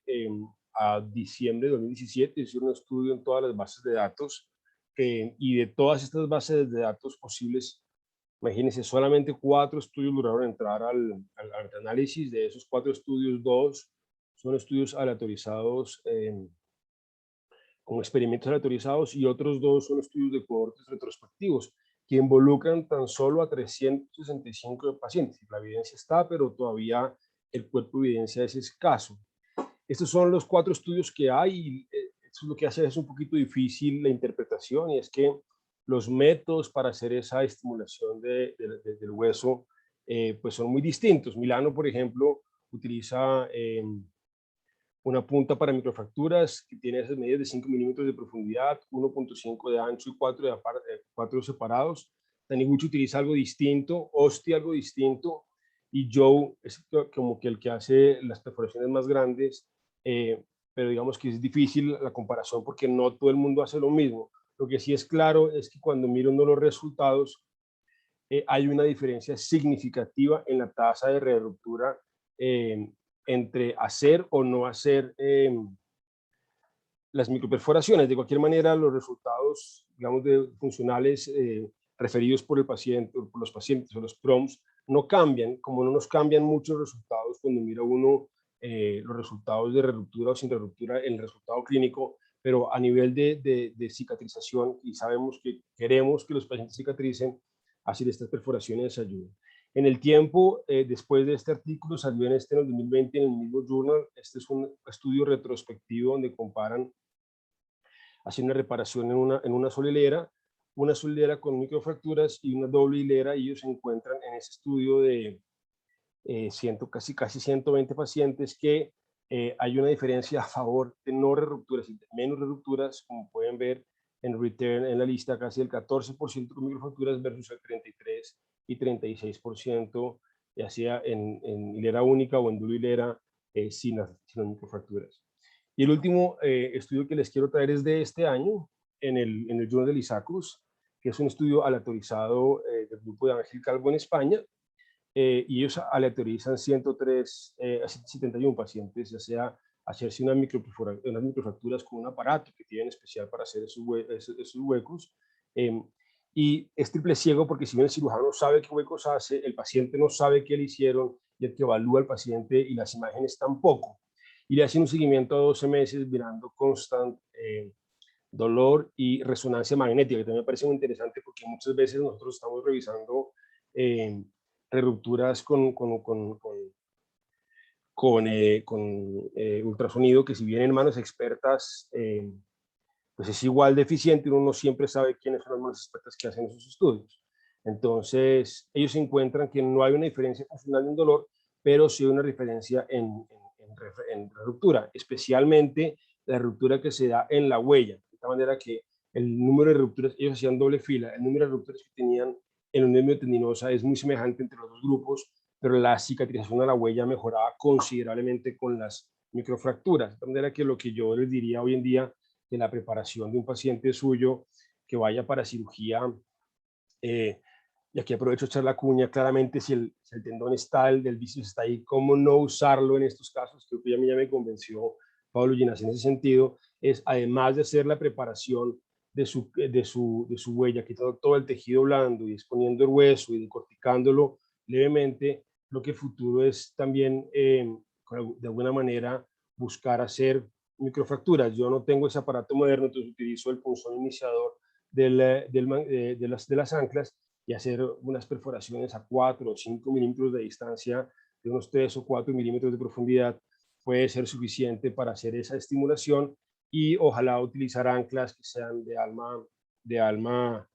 a diciembre de 2017, es un estudio en todas las bases de datos, y de todas estas bases de datos posibles, imagínense, solamente 4 estudios lograron entrar al análisis. De esos 4 estudios, 2 son estudios aleatorizados, con experimentos aleatorizados, y otros 2 son estudios de cohortes retrospectivos que involucran tan solo a 365 pacientes. La evidencia está, pero todavía el cuerpo de evidencia es escaso. Estos son los 4 estudios que hay, y eso es lo que hace es un poquito difícil la interpretación, y es que los métodos para hacer esa estimulación del hueso pues son muy distintos. Milano, por ejemplo, utiliza una punta para microfracturas que tiene esas medidas de 5 milímetros de profundidad, 1.5 de ancho y 4 separados. Taniguchi utiliza algo distinto, Osti algo distinto, y Joe es como que el que hace las perforaciones más grandes, pero digamos que es difícil la comparación porque no todo el mundo hace lo mismo. Lo que sí es claro es que cuando miro uno los resultados, hay una diferencia significativa en la tasa de ruptura entre hacer o no hacer las microperforaciones. De cualquier manera, los resultados, digamos, funcionales referidos por el paciente, por los pacientes o los PROMs, no cambian, como no nos cambian muchos resultados cuando mira uno los resultados de reruptura o sin reruptura en el resultado clínico, pero a nivel de cicatrización, y sabemos que queremos que los pacientes cicatricen, así estas perforaciones ayudan. En el tiempo, después de este artículo, salió en el 2020 en el mismo journal. Este es un estudio retrospectivo donde comparan, hacen una reparación en una sola hilera con microfracturas y una doble hilera, y ellos se encuentran en ese estudio de casi 120 pacientes que hay una diferencia a favor de no rerupturas y de menos rerupturas, como pueden ver en return en la lista, casi el 14% con microfracturas versus el 33 y 36%, ya sea en hilera única o en doble hilera sin las microfracturas. Y el último estudio que les quiero traer es de este año, en el Journal de Isacus, que es un estudio aleatorizado del grupo de Ángel Calvo en España, y ellos aleatorizan 71 pacientes, ya sea hacerse unas microfracturas con un aparato que tienen especial para hacer esos huecos, y es triple ciego porque si bien el cirujano sabe qué huecos hace, el paciente no sabe qué le hicieron, y el que evalúa al paciente y las imágenes tampoco. Y le hacen un seguimiento a 12 meses mirando constante dolor y resonancia magnética, que también me parece muy interesante porque muchas veces nosotros estamos revisando rupturas con ultrasonido, que si bien en manos expertas, pues es igual de eficiente, uno no siempre sabe quiénes son las manos expertas que hacen esos estudios. Entonces, ellos encuentran que no hay una diferencia funcional en dolor, pero sí hay una diferencia en ruptura, especialmente la ruptura que se da en la huella, de tal manera que el número de rupturas, ellos hacían doble fila, el número de rupturas que tenían en un tendinosa es muy semejante entre los dos grupos, pero la cicatrización a la huella mejoraba considerablemente con las microfracturas, de tal manera que lo que yo les diría hoy en día de la preparación de un paciente suyo que vaya para cirugía, y aquí aprovecho echar la cuña, claramente si el tendón está, el del bíceps está ahí, ¿cómo no usarlo en estos casos? Creo que ya me convenció Pablo Ginás en ese sentido, es además de hacer la preparación de su huella, quitando todo el tejido blando y exponiendo el hueso y decorticándolo levemente, lo que futuro es también, de alguna manera, buscar hacer microfracturas. Yo no tengo ese aparato moderno, entonces utilizo el punzón iniciador de las anclas y hacer unas perforaciones a 4 o 5 milímetros de distancia, de unos 3 o 4 milímetros de profundidad, puede ser suficiente para hacer esa estimulación, y ojalá utilizar anclas que sean de alma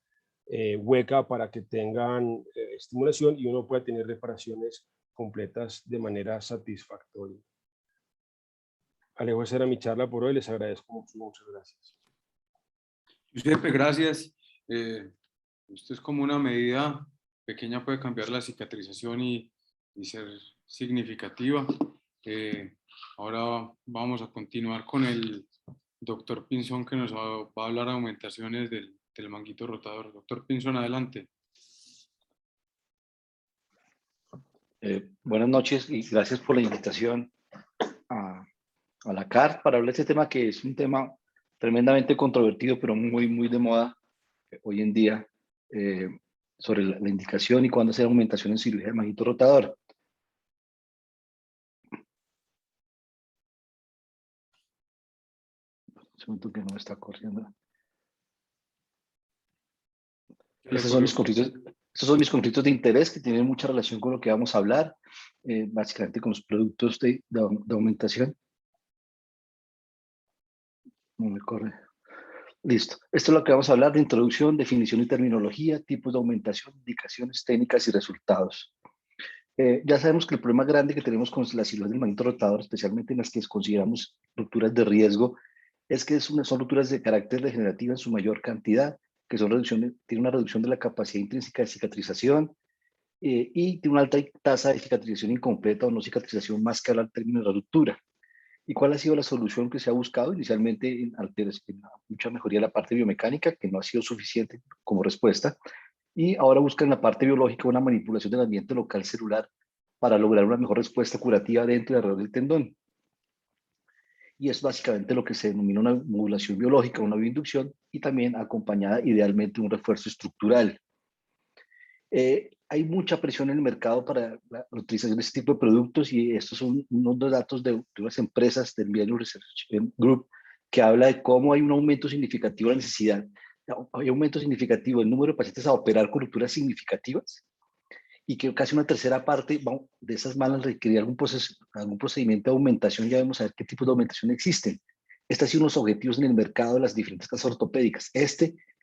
hueca para que tengan estimulación y uno pueda tener reparaciones completas de manera satisfactoria. Alejo, esa era mi charla por hoy, les agradezco mucho, muchas gracias. Giuseppe, gracias. Esto es como una medida pequeña, puede cambiar la cicatrización y ser significativa. Ahora vamos a continuar con el doctor Pinzón, que nos va a hablar de aumentaciones del manguito rotador. Doctor Pinzón, adelante. Buenas noches y gracias por la invitación a la CART para hablar de este tema, que es un tema tremendamente controvertido, pero muy, muy de moda hoy en día, sobre la indicación y cuándo hacer aumentación en cirugía de manguito rotador. Un segundo que no me está corriendo. Estos son mis conflictos de interés que tienen mucha relación con lo que vamos a hablar, básicamente con los productos de aumentación. No me corre. Listo. Esto es lo que vamos a hablar: de introducción, definición y terminología, tipos de aumentación, indicaciones técnicas y resultados. Ya sabemos que el problema grande que tenemos con la cirugía del manguito rotador, especialmente en las que consideramos rupturas de riesgo, es que son rupturas de carácter degenerativo en su mayor cantidad, que tiene una reducción de la capacidad intrínseca de cicatrización, y tiene una alta tasa de cicatrización incompleta o no cicatrización, más que hablar en términos de la ruptura. ¿Y cuál ha sido la solución que se ha buscado? Inicialmente en mucha mejoría de la parte biomecánica, que no ha sido suficiente como respuesta, y ahora buscan en la parte biológica una manipulación del ambiente local celular para lograr una mejor respuesta curativa dentro y alrededor del tendón. y es básicamente lo que se denomina una modulación biológica, una bioinducción, y también acompañada idealmente de un refuerzo estructural. Hay mucha presión en el mercado para la utilización de este tipo de productos, y estos son unos datos de unas empresas del Millennium Research Group, que habla de cómo hay un aumento significativo de la necesidad, hay un aumento significativo del número de pacientes a operar con rupturas significativas, y que casi una tercera parte de esas van a requerir algún procedimiento de aumentación. Ya vemos a ver qué tipos de aumentación existen. Estos han sido unos objetivos en el mercado de las diferentes casas ortopédicas.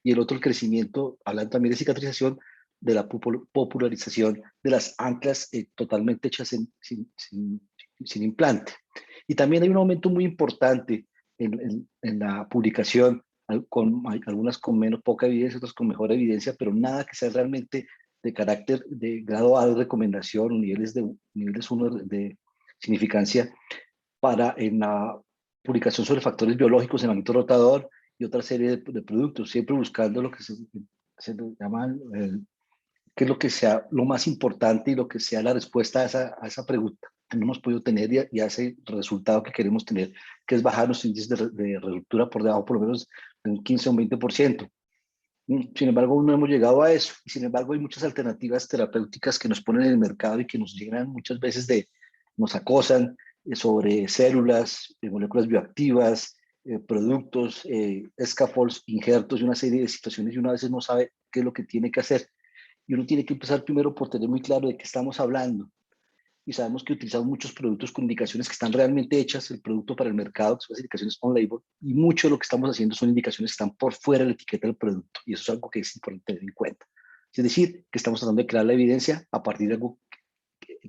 Y el otro, el crecimiento, hablando también de cicatrización, de la popularización de las anclas totalmente hechas sin implante. Y también hay un aumento muy importante en la publicación, algunas con poca evidencia, otras con mejor evidencia, pero nada que sea realmente de carácter de grado A de recomendación o niveles 1 de significancia en la publicación sobre factores biológicos en el ámbito rotador y otra serie de productos, siempre buscando lo que se llama qué es lo que sea lo más importante y lo que sea la respuesta a esa pregunta que no hemos podido tener y a ese resultado que queremos tener, que es bajar los índices de ruptura por debajo por lo menos de un 15 o un 20%. Sin embargo, aún no hemos llegado a eso. Y sin embargo, hay muchas alternativas terapéuticas que nos ponen en el mercado y que nos llenan muchas veces nos acosan sobre células, moléculas bioactivas, productos, scaffolds, injertos y una serie de situaciones, y uno a veces no sabe qué es lo que tiene que hacer. Y uno tiene que empezar primero por tener muy claro de qué estamos hablando. Y sabemos que utilizamos muchos productos con indicaciones que están realmente hechas, el producto para el mercado, que son las indicaciones on-label, y mucho de lo que estamos haciendo son indicaciones que están por fuera de la etiqueta del producto, y eso es algo que es importante tener en cuenta. Es decir, que estamos tratando de crear la evidencia a partir de algo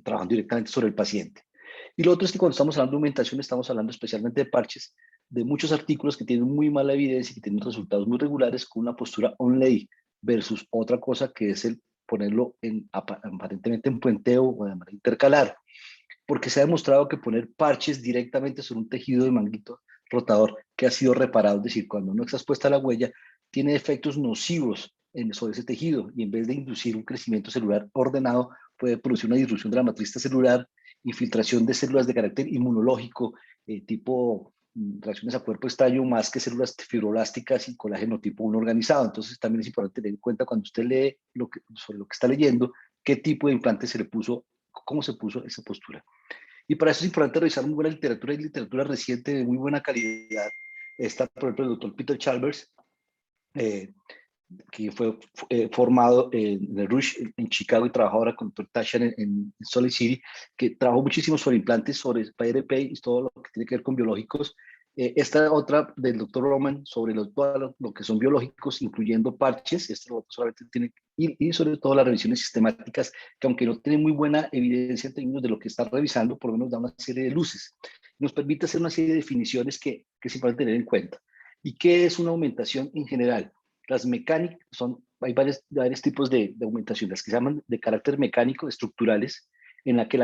trabajando directamente sobre el paciente. Y lo otro es que cuando estamos hablando de aumentación, estamos hablando especialmente de parches, de muchos artículos que tienen muy mala evidencia y que tienen resultados muy regulares con una postura on-lay versus otra cosa que es el ponerlo aparentemente en puenteo o de manera intercalar, porque se ha demostrado que poner parches directamente sobre un tejido de manguito rotador que ha sido reparado, es decir, cuando no está expuesta a la huella, tiene efectos nocivos sobre ese tejido, y en vez de inducir un crecimiento celular ordenado, puede producir una disrupción de la matriz celular, infiltración de células de carácter inmunológico, tipo reacciones a cuerpo estallo, más que células fibroblásticas y colágeno tipo 1 organizado. Entonces también es importante tener en cuenta cuando usted lee sobre lo que está leyendo, qué tipo de implante se le puso, cómo se puso esa postura. Y para eso es importante revisar muy buena literatura, y literatura reciente de muy buena calidad. Está, por ejemplo, el doctor Peter Chambers, que fue formado en el Rush en Chicago y trabaja ahora con el doctor Tashan en Salt Lake City, que trabajó muchísimo sobre implantes, sobre PRP y todo lo que tiene que ver con biológicos. Esta otra del doctor Roman sobre todo lo que son biológicos, incluyendo parches. Esto solamente tiene, y sobre todo las revisiones sistemáticas, que aunque no tienen muy buena evidencia en términos de lo que está revisando, por lo menos da una serie de luces. Nos permite hacer una serie de definiciones que es importante tener en cuenta. ¿Y qué es una aumentación en general? Las mecánicas hay varios tipos de aumentación, las que se llaman de carácter mecánico, estructurales, en la que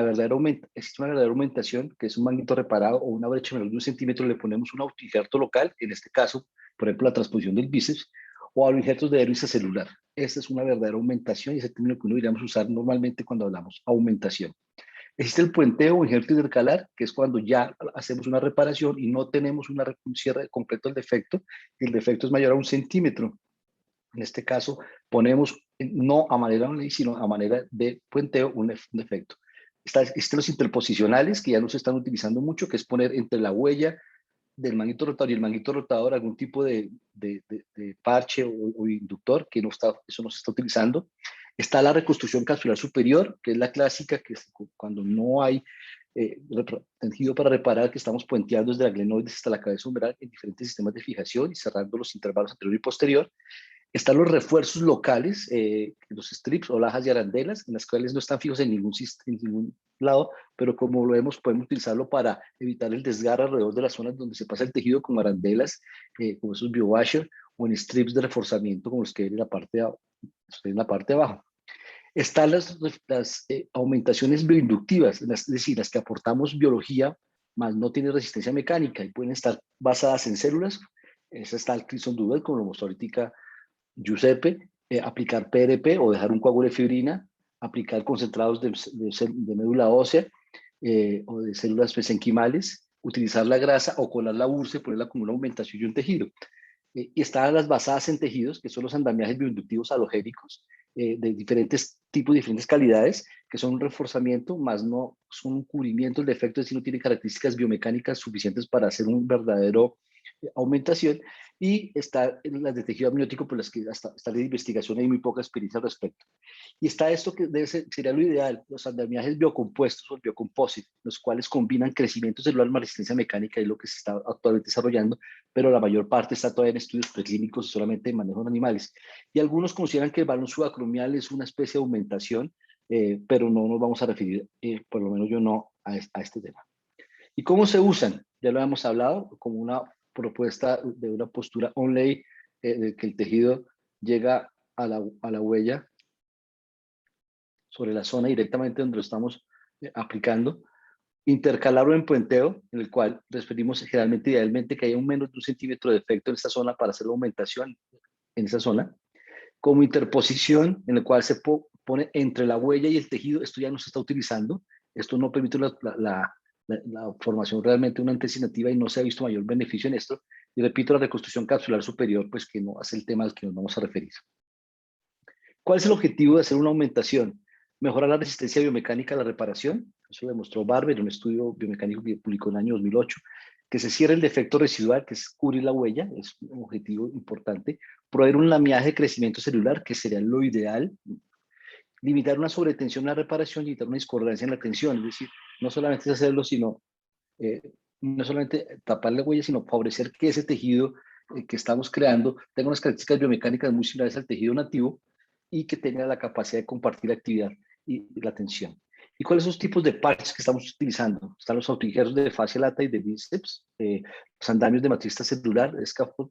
existe una verdadera aumentación, que es un manguito reparado o una brecha menor de 1 centímetro, le ponemos un autoinjerto local, en este caso, por ejemplo, la transposición del bíceps, o a los injertos de dermis celular. Esta es una verdadera aumentación, y es el término que uno deberíamos usar normalmente cuando hablamos aumentación. Existe el puenteo o injerto intercalar, que es cuando ya hacemos una reparación y no tenemos un cierre completo del defecto, y el defecto es mayor a 1 centímetro. En este caso, ponemos no a manera de sino a manera de puenteo un defecto. Existen los interposicionales, que ya no se están utilizando mucho, que es poner entre la huella del manguito rotador y el manguito rotador algún tipo de parche o inductor, que eso no se está utilizando. Está la reconstrucción capsular superior, que es la clásica, que es cuando no hay tejido para reparar, que estamos puenteando desde la glenoides hasta la cabeza umbral en diferentes sistemas de fijación y cerrando los intervalos anterior y posterior. Están los refuerzos locales, los strips o lajas y arandelas, en las cuales no están fijos en ningún lado, pero como lo vemos, podemos utilizarlo para evitar el desgarre alrededor de las zonas donde se pasa el tejido, como arandelas, como esos biowasher, o en strips de reforzamiento, como los que ven en la parte de abajo. Están las aumentaciones bioinductivas, es decir, las que aportamos biología, más no tienen resistencia mecánica, y pueden estar basadas en células. Esa está el Crimson Duvel, como lo mostró ahorita Giuseppe, aplicar PRP o dejar un coágulo de fibrina, aplicar concentrados de médula ósea o de células mesenquimales, utilizar la grasa o colar la ursa y ponerla como una aumentación de un tejido. Y están las basadas en tejidos, que son los andamiajes bioinductivos halogénicos, de diferentes tipos, diferentes calidades, que son un reforzamiento, más no son un cubrimiento del defecto, es decir, no tienen características biomecánicas suficientes para hacer un verdadero aumentación. Y está las de tejido amniótico, por las que hasta está la investigación, hay muy poca experiencia al respecto. Y está esto que debe ser, sería lo ideal, los andamiajes biocompuestos o biocomposite, los cuales combinan crecimiento celular más resistencia mecánica, es lo que se está actualmente desarrollando, pero la mayor parte está todavía en estudios preclínicos y solamente en manejo de animales. Y algunos consideran que el balón subacromial es una especie de aumentación, pero no nos vamos a referir, por lo menos yo no, a este tema. ¿Y cómo se usan? Ya lo hemos hablado, como una propuesta de una postura onlay, de que el tejido llega a la huella sobre la zona directamente donde lo estamos aplicando. Intercalarlo en puenteo, en el cual referimos generalmente, idealmente, que haya un menos de 1 centímetro de efecto en esta zona para hacer la aumentación en esa zona. Como interposición, en el cual se pone entre la huella y el tejido, esto ya no se está utilizando. Esto no permite la formación realmente de una antesis nativa y no se ha visto mayor beneficio en esto. Y repito, la reconstrucción capsular superior, pues que no es el tema al que nos vamos a referir. ¿Cuál es el objetivo de hacer una aumentación? Mejorar la resistencia biomecánica a la reparación. Eso lo demostró Barber en un estudio biomecánico que publicó en el año 2008. Que se cierre el defecto residual, que es cubrir la huella, es un objetivo importante. Proveer un lamiaje de crecimiento celular, que sería lo ideal. Limitar una sobretensión en la reparación y limitar una discordancia en la tensión. Es decir, no solamente es hacerlo, sino no solamente tapar la huella, sino favorecer que ese tejido que estamos creando tenga unas características biomecánicas muy similares al tejido nativo y que tenga la capacidad de compartir la actividad y la tensión. ¿Y cuáles son los tipos de parches que estamos utilizando? Están los autoinjertos de fascia lata y de bíceps, los andamios de matriz celular,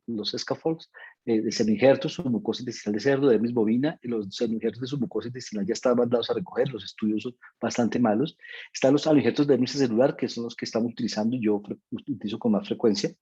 los scaffolds, de semi-injertos, submucosa intestinal de cerdo, de dermis bovina, y los semi-injertos de submucosa intestinal ya están mandados a recoger, los estudios son bastante malos. Están los aloinjertos de dermis celular, que son los que estamos utilizando y yo utilizo con más frecuencia.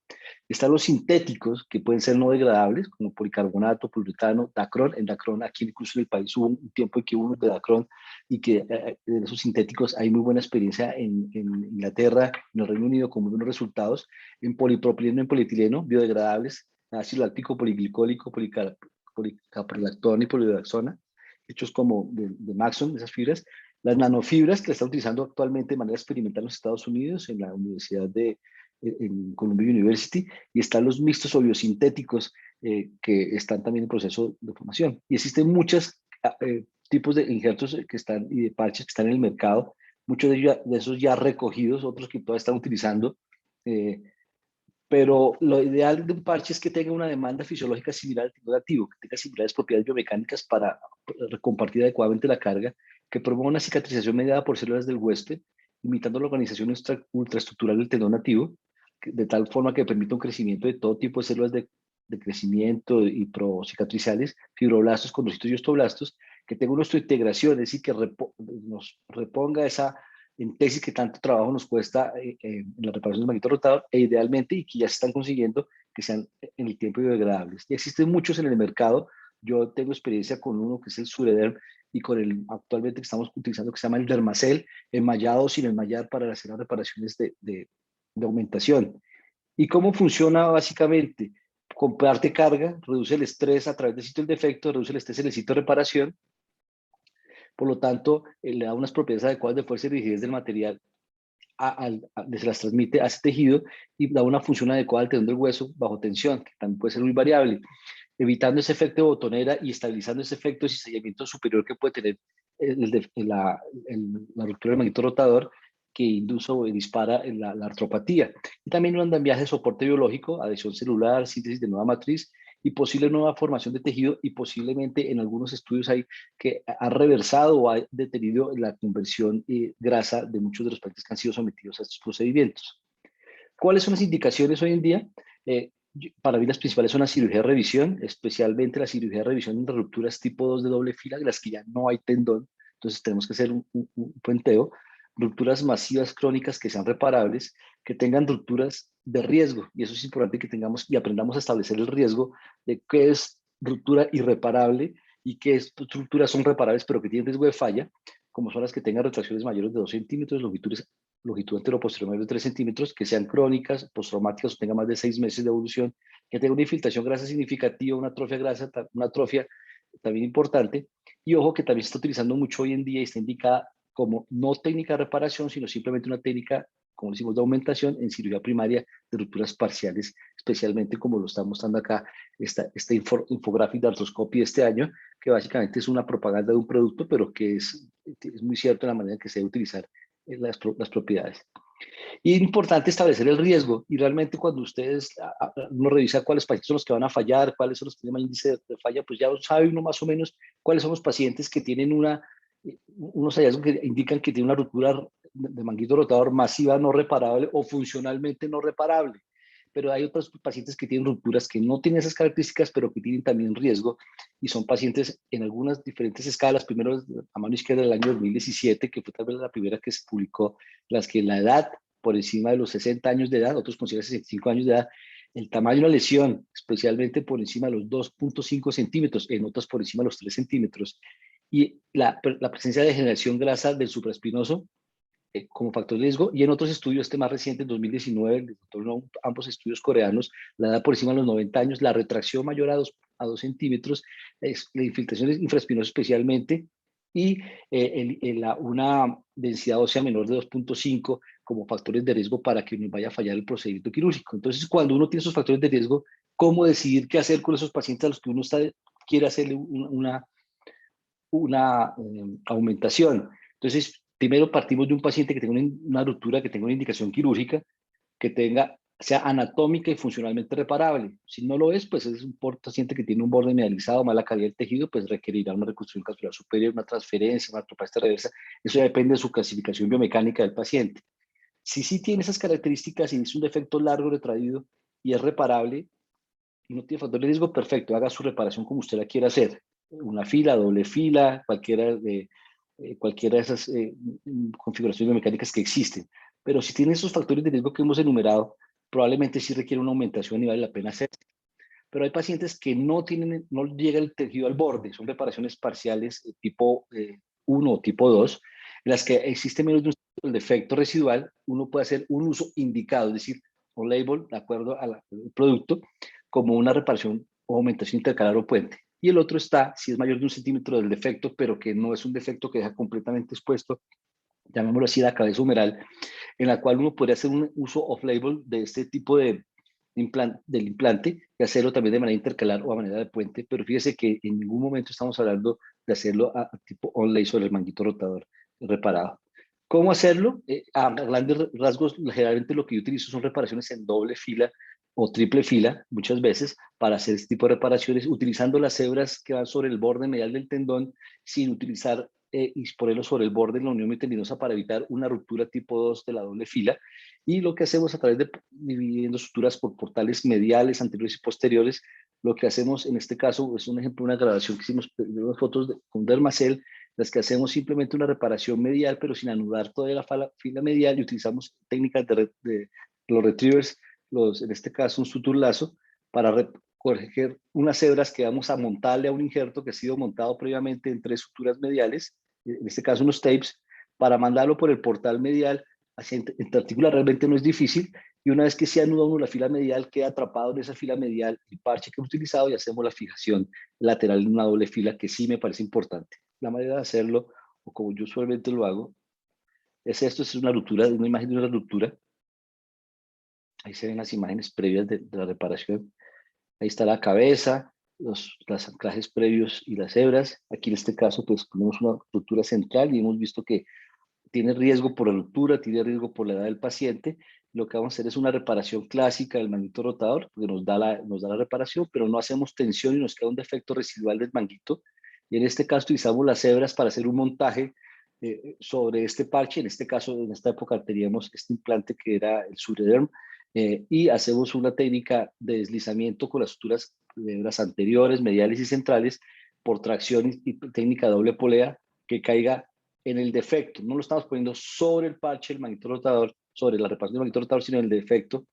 Están los sintéticos, que pueden ser no degradables, como policarbonato, poliuretano, Dacron. En Dacron, aquí incluso en el país hubo un tiempo en que hubo de Dacron y que de esos sintéticos hay muy buena experiencia en Inglaterra, en el Reino Unido, con muy buenos resultados. En polipropileno, en polietileno, biodegradables, ácido láctico, poliglicólico, policaprolactona y polidaxona, hechos como de Maxon, esas fibras. Las nanofibras que están utilizando actualmente de manera experimental en los Estados Unidos, en la Universidad en Columbia University, y están los mixtos o biosintéticos que están también en proceso de formación. Y existen muchos tipos de injertos que están y de parches que están en el mercado, muchos de esos ya recogidos, otros que todavía están utilizando, pero lo ideal de un parche es que tenga una demanda fisiológica similar al tejido nativo, que tenga similares propiedades biomecánicas para compartir adecuadamente la carga, que promueva una cicatrización mediada por células del huésped, imitando la organización ultraestructural del tendón nativo, de tal forma que permita un crecimiento de todo tipo de células de crecimiento y procicatriciales, fibroblastos, condrocitos y osteoblastos, que tenga una osteointegración, es decir, que nos reponga esa en tesis que tanto trabajo nos cuesta en la reparación del manguito rotador, e idealmente, y que ya se están consiguiendo, que sean en el tiempo biodegradables. Y existen muchos en el mercado. Yo tengo experiencia con uno que es el Surederm y con el actualmente que estamos utilizando que se llama el Dermacell, enmayado o sin enmayar para hacer las reparaciones de aumentación. ¿Y cómo funciona básicamente? Comparte carga, reduce el estrés a través del sitio del defecto, reduce el estrés en el sitio de reparación. Por lo tanto, le da unas propiedades adecuadas de fuerza y rigidez del material, se las transmite a ese tejido y da una función adecuada al tendón del hueso bajo tensión, que también puede ser muy variable, evitando ese efecto de botonera y estabilizando ese efecto de cizallamiento superior que puede tener la ruptura del manguito rotador, que induce o dispara la artropatía. Y también un andamiaje de soporte biológico, adhesión celular, síntesis de nueva matriz y posible nueva formación de tejido, y posiblemente en algunos estudios hay que ha reversado o ha detenido la conversión grasa de muchos de los pacientes que han sido sometidos a estos procedimientos. ¿Cuáles son las indicaciones hoy en día? Para mí las principales son la cirugía de revisión, especialmente la cirugía de revisión en rupturas tipo 2 de doble fila, en las que ya no hay tendón, entonces tenemos que hacer un puenteo. Rupturas masivas crónicas que sean reparables, que tengan rupturas de riesgo, y eso es importante que tengamos y aprendamos a establecer el riesgo de qué es ruptura irreparable y qué estructuras son reparables pero que tienen riesgo de falla, como son las que tengan retracciones mayores de 2 centímetros, longitud anteroposterior de 3 centímetros, que sean crónicas, postraumáticas o tengan más de 6 meses de evolución, que tenga una infiltración grasa significativa, una atrofia grasa, una atrofia también importante. Y ojo que también se está utilizando mucho hoy en día y está indicada como no técnica de reparación, sino simplemente una técnica, como decimos, de aumentación en cirugía primaria de rupturas parciales, especialmente como lo está mostrando acá esta infográfica de artroscopia de este año, que básicamente es una propaganda de un producto, pero que es muy cierto en la manera en que se debe utilizar las propiedades. Y es importante establecer el riesgo, y realmente cuando ustedes, uno revisa cuáles pacientes son los que van a fallar, cuáles son los que tienen más índice de falla, pues ya sabe uno más o menos cuáles son los pacientes que tienen unos hallazgos que indican que tienen una ruptura de manguito rotador masiva no reparable o funcionalmente no reparable. Pero hay otros pacientes que tienen rupturas que no tienen esas características, pero que tienen también riesgo, y son pacientes en algunas diferentes escalas. Primero, a mano izquierda del año 2017, que fue tal vez la primera que se publicó, las que la edad por encima de los 60 años de edad, otros consideran 65 años de edad, el tamaño de una lesión, especialmente por encima de los 2.5 centímetros, en otras por encima de los 3 centímetros, y la presencia de degeneración grasa del supraespinoso como factor de riesgo. Y en otros estudios, este más reciente, en 2019, ambos estudios coreanos, la edad por encima de los 90 años, la retracción mayor a 2 centímetros, la infiltración infraespinosa especialmente, y una densidad ósea menor de 2.5 como factores de riesgo para que no vaya a fallar el procedimiento quirúrgico. Entonces, cuando uno tiene esos factores de riesgo, ¿cómo decidir qué hacer con esos pacientes a los que uno quiere hacerle una aumentación? Entonces, primero partimos de un paciente que tenga una ruptura, que tenga una indicación quirúrgica, que sea anatómica y funcionalmente reparable. Si no lo es, pues es un paciente que tiene un borde medializado, mala calidad del tejido, pues requerirá una reconstrucción capsular superior, una transferencia, una artroplastia reversa. Eso ya depende de su clasificación biomecánica del paciente. Si sí tiene esas características y es un defecto largo retraído y es reparable y no tiene factor de riesgo, perfecto, haga su reparación como usted la quiera hacer. Una fila, doble fila, cualquiera de esas configuraciones biomecánicas que existen. Pero si tiene esos factores de riesgo que hemos enumerado, probablemente sí requiere una aumentación y vale la pena hacer. Pero hay pacientes que no llega el tejido al borde, son reparaciones parciales tipo 1 o tipo 2, en las que existe menos de un defecto residual. Uno puede hacer un uso indicado, es decir, on label, de acuerdo al producto, como una reparación o aumentación intercalar o puente. Y el otro está, si es mayor de 1 centímetro del defecto, pero que no es un defecto que deja completamente expuesto, llamémoslo así, la cabeza humeral, en la cual uno podría hacer un uso off-label de este tipo del implante y hacerlo también de manera intercalar o a manera de puente, pero fíjese que en ningún momento estamos hablando de hacerlo a tipo on-lay sobre el manguito rotador reparado. ¿Cómo hacerlo? A grandes rasgos, generalmente lo que yo utilizo son reparaciones en doble fila o triple fila, muchas veces, para hacer este tipo de reparaciones, utilizando las hebras que van sobre el borde medial del tendón, sin utilizar y ponerlo sobre el borde de la unión tendinosa para evitar una ruptura tipo 2 de la doble fila. Y lo que hacemos a través de dividiendo suturas por portales mediales, anteriores y posteriores, lo que hacemos en este caso es un ejemplo, una grabación que hicimos de unas fotos con Dermacell, las que hacemos simplemente una reparación medial, pero sin anudar toda la fila medial, y utilizamos técnicas de los retrievers, en este caso un suturlazo, para corregir unas hebras que vamos a montarle a un injerto que ha sido montado previamente en 3 suturas mediales, en este caso unos tapes, para mandarlo por el portal medial. Interarticular realmente no es difícil, y una vez que se anuda uno la fila medial, queda atrapado en esa fila medial el parche que hemos utilizado y hacemos la fijación lateral en una doble fila, que sí me parece importante. La manera de hacerlo, o como yo usualmente lo hago, esto es una ruptura, una imagen de una ruptura. Ahí se ven las imágenes previas de la reparación. Ahí está la cabeza, los anclajes previos y las hebras. Aquí en este caso pues ponemos una ruptura central y hemos visto que tiene riesgo por la ruptura, tiene riesgo por la edad del paciente. Lo que vamos a hacer es una reparación clásica del manguito rotador, porque nos da la reparación, pero no hacemos tensión y nos queda un defecto residual del manguito. Y en este caso utilizamos las hebras para hacer un montaje sobre este parche. En este caso, en esta época teníamos este implante que era el Surederm, y hacemos una técnica de deslizamiento con las suturas de hebras anteriores, mediales y centrales por tracción y técnica doble polea, que caiga en el defecto. No lo estamos poniendo sobre el parche del manguito rotador, sobre la reparación del manguito rotador, sino en el defecto.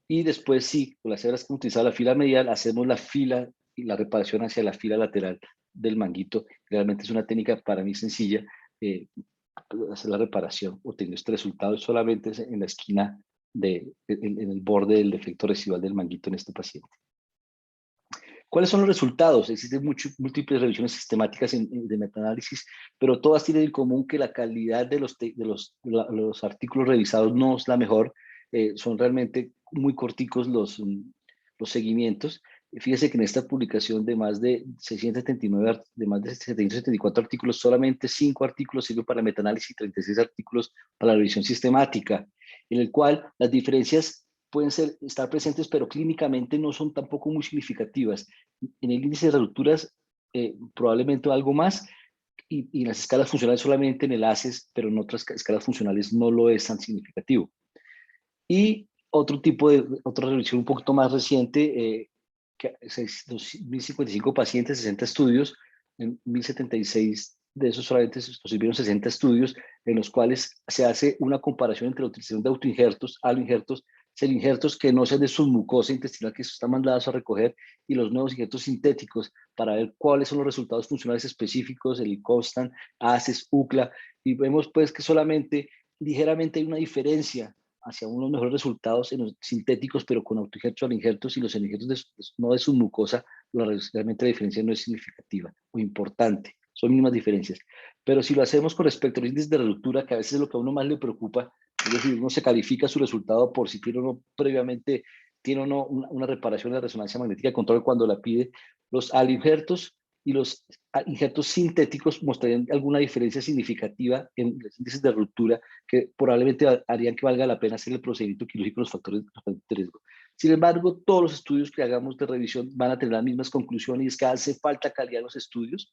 Y después sí, con las hebras que hemos utilizado la fila medial, hacemos la fila y la reparación hacia la fila lateral del manguito. Realmente es una técnica para mí sencilla, hacer la reparación, obteniendo este resultado solamente en la esquina, en el borde del defecto residual del manguito en este paciente. ¿Cuáles son los resultados? Existen múltiples revisiones sistemáticas de metaanálisis, pero todas tienen en común que la calidad de los artículos revisados no es la mejor. Son realmente muy corticos los seguimientos. Fíjese que en esta publicación de más de 679, de más de 774 artículos, solamente 5 artículos sirven para metaanálisis y 36 artículos para la revisión sistemática, en el cual las diferencias pueden estar presentes, pero clínicamente no son tampoco muy significativas. En el índice de rupturas, probablemente algo más, y en las escalas funcionales solamente en el ACES, pero en otras escalas funcionales no lo es tan significativo. Y otra revisión un poquito más reciente, que 1055 pacientes, 60 estudios, en 1076 de esos solamente nos sirvieron 60 estudios, en los cuales se hace una comparación entre la utilización de autoinjertos, aloinjertos, serinjertos que no sean de submucosa intestinal que están mandados a recoger, y los nuevos injertos sintéticos para ver cuáles son los resultados funcionales específicos, el Constant, ACES, UCLA, y vemos pues que solamente ligeramente hay una diferencia hacia unos mejores resultados en los sintéticos, pero con autoinjertos, aloinjertos, y los injertos no de submucosa, realmente la diferencia no es significativa o importante, son mínimas diferencias. Pero si lo hacemos con respecto a los índices de ruptura, que a veces es lo que a uno más le preocupa, es decir, uno se califica su resultado por si tiene o no previamente, tiene o no una reparación de resonancia magnética de control cuando la pide. Los aloinjertos y los injertos sintéticos mostrarían alguna diferencia significativa en los índices de ruptura que probablemente harían que valga la pena hacer el procedimiento quirúrgico con los factores de riesgo. Sin embargo, todos los estudios que hagamos de revisión van a tener las mismas conclusiones, y es que hace falta calidad en los estudios,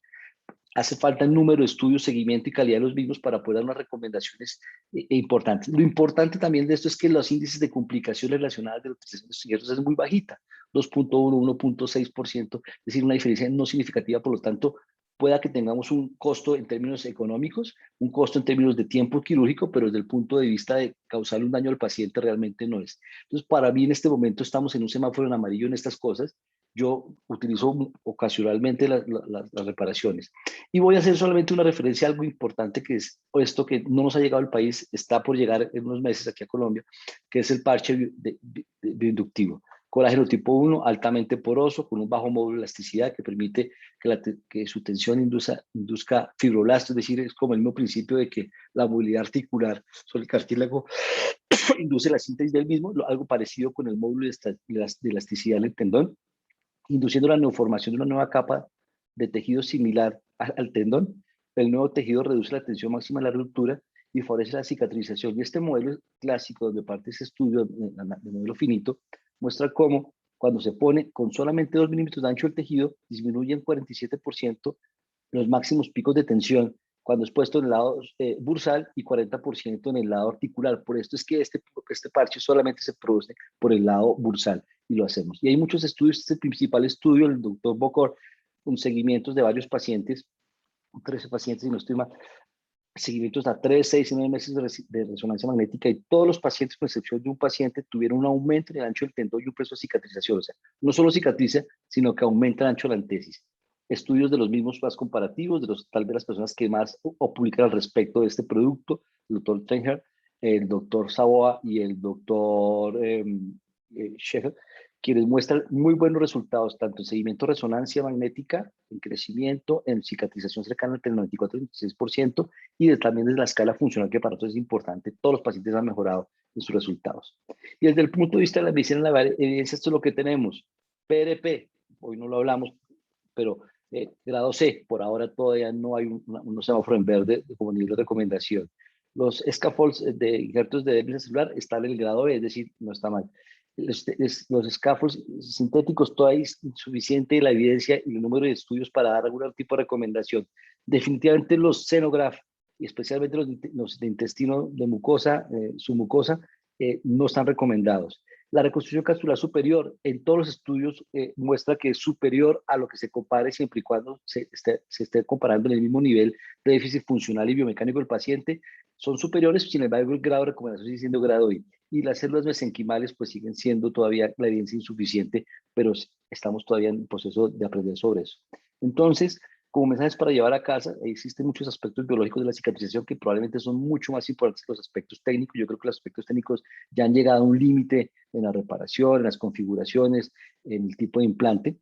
hace falta el número de estudios, seguimiento y calidad de los mismos para poder dar unas recomendaciones importantes. Lo importante también de esto es que los índices de complicaciones relacionadas de la utilización de estos injertos es muy bajita, 2.1, 1.6%, es decir, una diferencia no significativa, por lo tanto, pueda que tengamos un costo en términos económicos, un costo en términos de tiempo quirúrgico, pero desde el punto de vista de causarle un daño al paciente realmente no es. Entonces, para mí en este momento estamos en un semáforo en amarillo en estas cosas. Yo utilizo ocasionalmente las reparaciones. Y voy a hacer solamente una referencia a algo importante, que es esto que no nos ha llegado al país, está por llegar en unos meses aquí a Colombia, que es el parche bioinductivo. Colágeno tipo 1, altamente poroso, con un bajo módulo de elasticidad que permite que su tensión induzca fibroblastos, es decir, es como el mismo principio de que la movilidad articular sobre el cartílago induce la síntesis del mismo, algo parecido con el módulo de elasticidad en el tendón, induciendo la neoformación de una nueva capa de tejido similar al tendón. El nuevo tejido reduce la tensión máxima de la ruptura y favorece la cicatrización. Y este modelo clásico, donde parte de ese estudio, el modelo finito, muestra cómo cuando se pone con solamente 2 milímetros de ancho el tejido, disminuye en 47% los máximos picos de tensión cuando es puesto en el lado bursal y 40% en el lado articular. Por esto es que este parche solamente se produce por el lado bursal, y lo hacemos. Y hay muchos estudios. Este principal estudio, el doctor Bocor, con seguimientos de varios pacientes, 13 pacientes, si no estoy mal, seguimientos a 3, 6 y 9 meses de resonancia magnética, y todos los pacientes, con excepción de un paciente, tuvieron un aumento en el ancho del tendón y un proceso de cicatrización. O sea, no solo cicatriza, sino que aumenta el ancho de la antesis. Estudios de los mismos más comparativos, tal vez las personas que más publican al respecto de este producto, el doctor Trenher, el doctor Saboa y el doctor Shepherd, quienes muestran muy buenos resultados, tanto en seguimiento de resonancia magnética, en crecimiento, en cicatrización cercana entre el 94 y el 96%, y también desde la escala funcional, que para nosotros es importante. Todos los pacientes han mejorado en sus resultados. Y desde el punto de vista de la medicina de la evidencia, esto es lo que tenemos. PRP, hoy no lo hablamos, pero grado C, por ahora todavía no hay un semáforo en verde como nivel de recomendación. Los scaffolds de injertos de débil celular están en el grado B, es decir, no está mal. Los scaffolds sintéticos, todavía es insuficiente la evidencia y el número de estudios para dar algún tipo de recomendación. Definitivamente los xenograph, y especialmente los de intestino de mucosa, submucosa, no están recomendados. La reconstrucción capsular superior en todos los estudios muestra que es superior a lo que se compare, siempre y cuando se esté comparando en el mismo nivel de déficit funcional y biomecánico del paciente. Son superiores, sin embargo el grado de recomendación sigue siendo grado I. Y las células mesenquimales pues siguen siendo todavía la evidencia insuficiente, pero estamos todavía en el proceso de aprender sobre eso. Entonces, Como mensajes para llevar a casa, existen muchos aspectos biológicos de la cicatrización que probablemente son mucho más importantes que los aspectos técnicos. Yo creo que los aspectos técnicos ya han llegado a un límite en la reparación, en las configuraciones, en el tipo de implante.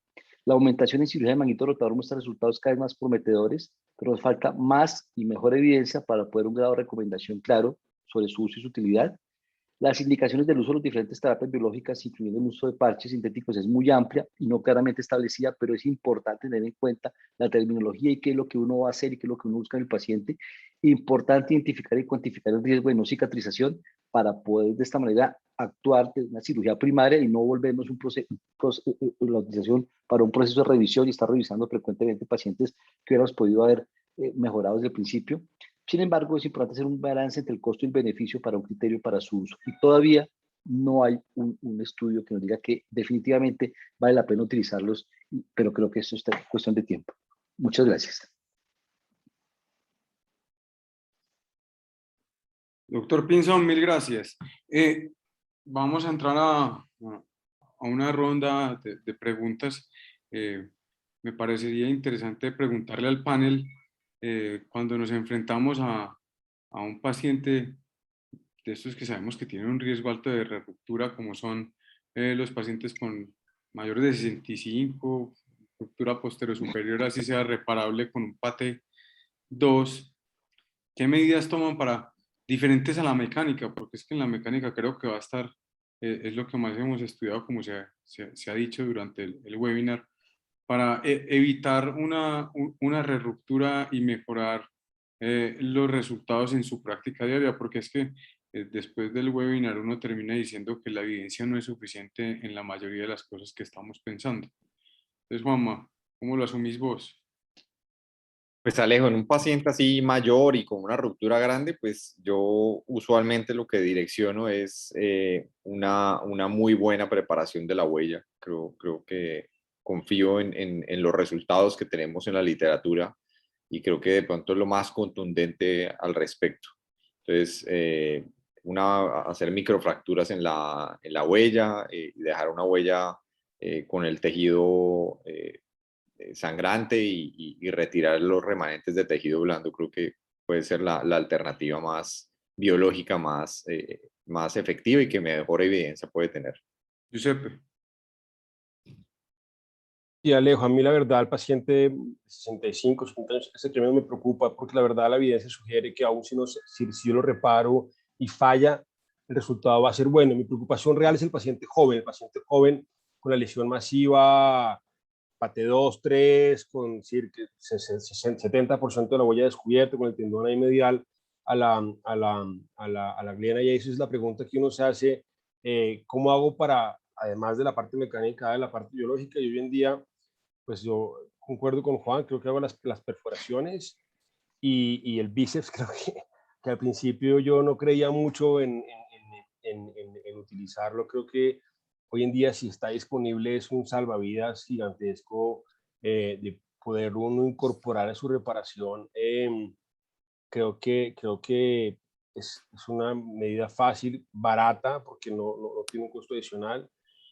La aumentación en cirugía de manguito rotador muestra resultados cada vez más prometedores, pero nos falta más y mejor evidencia para poder un grado de recomendación claro sobre su uso y su utilidad. Las indicaciones del uso de las diferentes terapias biológicas, incluyendo el uso de parches sintéticos, es muy amplia y no claramente establecida, pero es importante tener en cuenta la terminología y qué es lo que uno va a hacer y qué es lo que uno busca en el paciente. Importante identificar y cuantificar el riesgo de no cicatrización para poder de esta manera actuar de una cirugía primaria y no volvernos la utilización para un proceso de revisión y estar revisando frecuentemente pacientes que hubiéramos podido haber mejorado desde el principio. Sin embargo, es importante hacer un balance entre el costo y el beneficio para un criterio para su uso. Y todavía no hay un estudio que nos diga que definitivamente vale la pena utilizarlos, pero creo que eso es cuestión de tiempo. Muchas gracias. Doctor Pinzón, mil gracias. Vamos a entrar a una ronda de preguntas. Me parecería interesante preguntarle al panel cuando nos enfrentamos a un paciente de estos que sabemos que tienen un riesgo alto de ruptura, como son los pacientes con mayores de 65, ruptura posterior superior, así sea reparable con un PATE 2. ¿Qué medidas toman para diferentes a la mecánica? Porque es que en la mecánica creo que va a estar, es lo que más hemos estudiado, como se ha dicho durante el webinar, para evitar una reruptura y mejorar los resultados en su práctica diaria, porque es que después del webinar uno termina diciendo que la evidencia no es suficiente en la mayoría de las cosas que estamos pensando. Entonces, Juanma, ¿cómo lo asumís vos? Pues Alejo, en un paciente así mayor y con una ruptura grande, pues yo usualmente lo que direcciono es una muy buena preparación de la huella. Creo que confío en los resultados que tenemos en la literatura y creo que de pronto es lo más contundente al respecto. Entonces, hacer microfracturas en la huella y dejar una huella con el tejido sangrante y retirar los remanentes de tejido blando, creo que puede ser la alternativa más biológica, más efectiva y que mejor evidencia puede tener. Giuseppe. Y Alejo, a mí la verdad, el paciente de 65, 70 años, ese tremendo me preocupa porque la verdad la evidencia sugiere que aún si yo lo reparo y falla, el resultado va a ser bueno. Mi preocupación real es el paciente joven con la lesión masiva, PATE 2, 3, con 70% de la huella descubierta, con el tendón ahí medial a la glena. Y esa es la pregunta que uno se hace, ¿cómo hago para, además de la parte mecánica, de la parte biológica? Y hoy en día, pues yo concuerdo con Juan, creo que hago las perforaciones y el bíceps, creo que al principio yo no creía mucho en utilizarlo. Creo que hoy en día, si está disponible, es un salvavidas gigantesco de poder uno incorporar a su reparación. Creo que es una medida fácil, barata, porque no tiene un costo adicional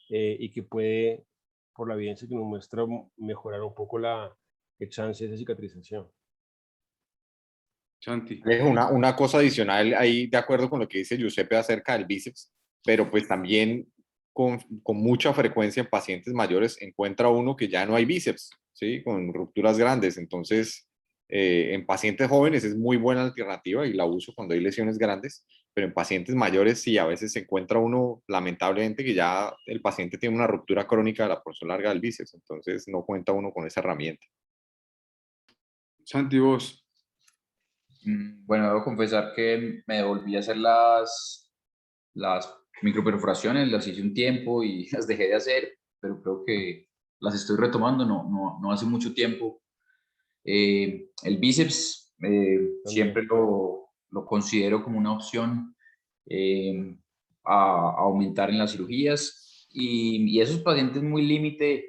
y que puede, por la evidencia que nos muestra, mejorar un poco el chance de esa cicatrización. Santi. Una cosa adicional ahí, de acuerdo con lo que dice Giuseppe acerca del bíceps, pero pues también con mucha frecuencia en pacientes mayores encuentra uno que ya no hay bíceps, ¿sí? Con rupturas grandes. Entonces, en pacientes jóvenes es muy buena alternativa y la uso cuando hay lesiones grandes, pero en pacientes mayores sí, a veces se encuentra uno, lamentablemente, que ya el paciente tiene una ruptura crónica de la porción larga del bíceps, entonces no cuenta uno con esa herramienta. Santi, vos. Bueno, debo confesar que me devolví a hacer las microperforaciones, las hice un tiempo y las dejé de hacer, pero creo que las estoy retomando, no hace mucho tiempo. El bíceps siempre lo considero como una opción a aumentar en las cirugías y esos pacientes muy límite,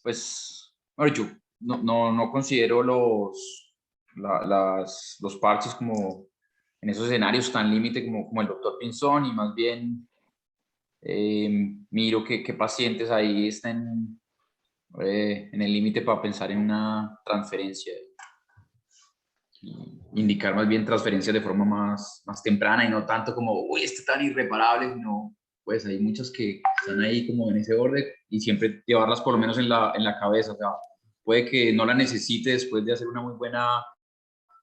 pues, mejor dicho, no considero los parches como en esos escenarios tan límite como el doctor Pinzón y más bien miro qué pacientes ahí estén en el límite para pensar en una transferencia. Y indicar más bien transferencias de forma más temprana y no tanto como, uy, esto es tan irreparable, sino pues hay muchas que están ahí como en ese orden y siempre llevarlas por lo menos en la cabeza. O sea, puede que no la necesite después de hacer una muy buena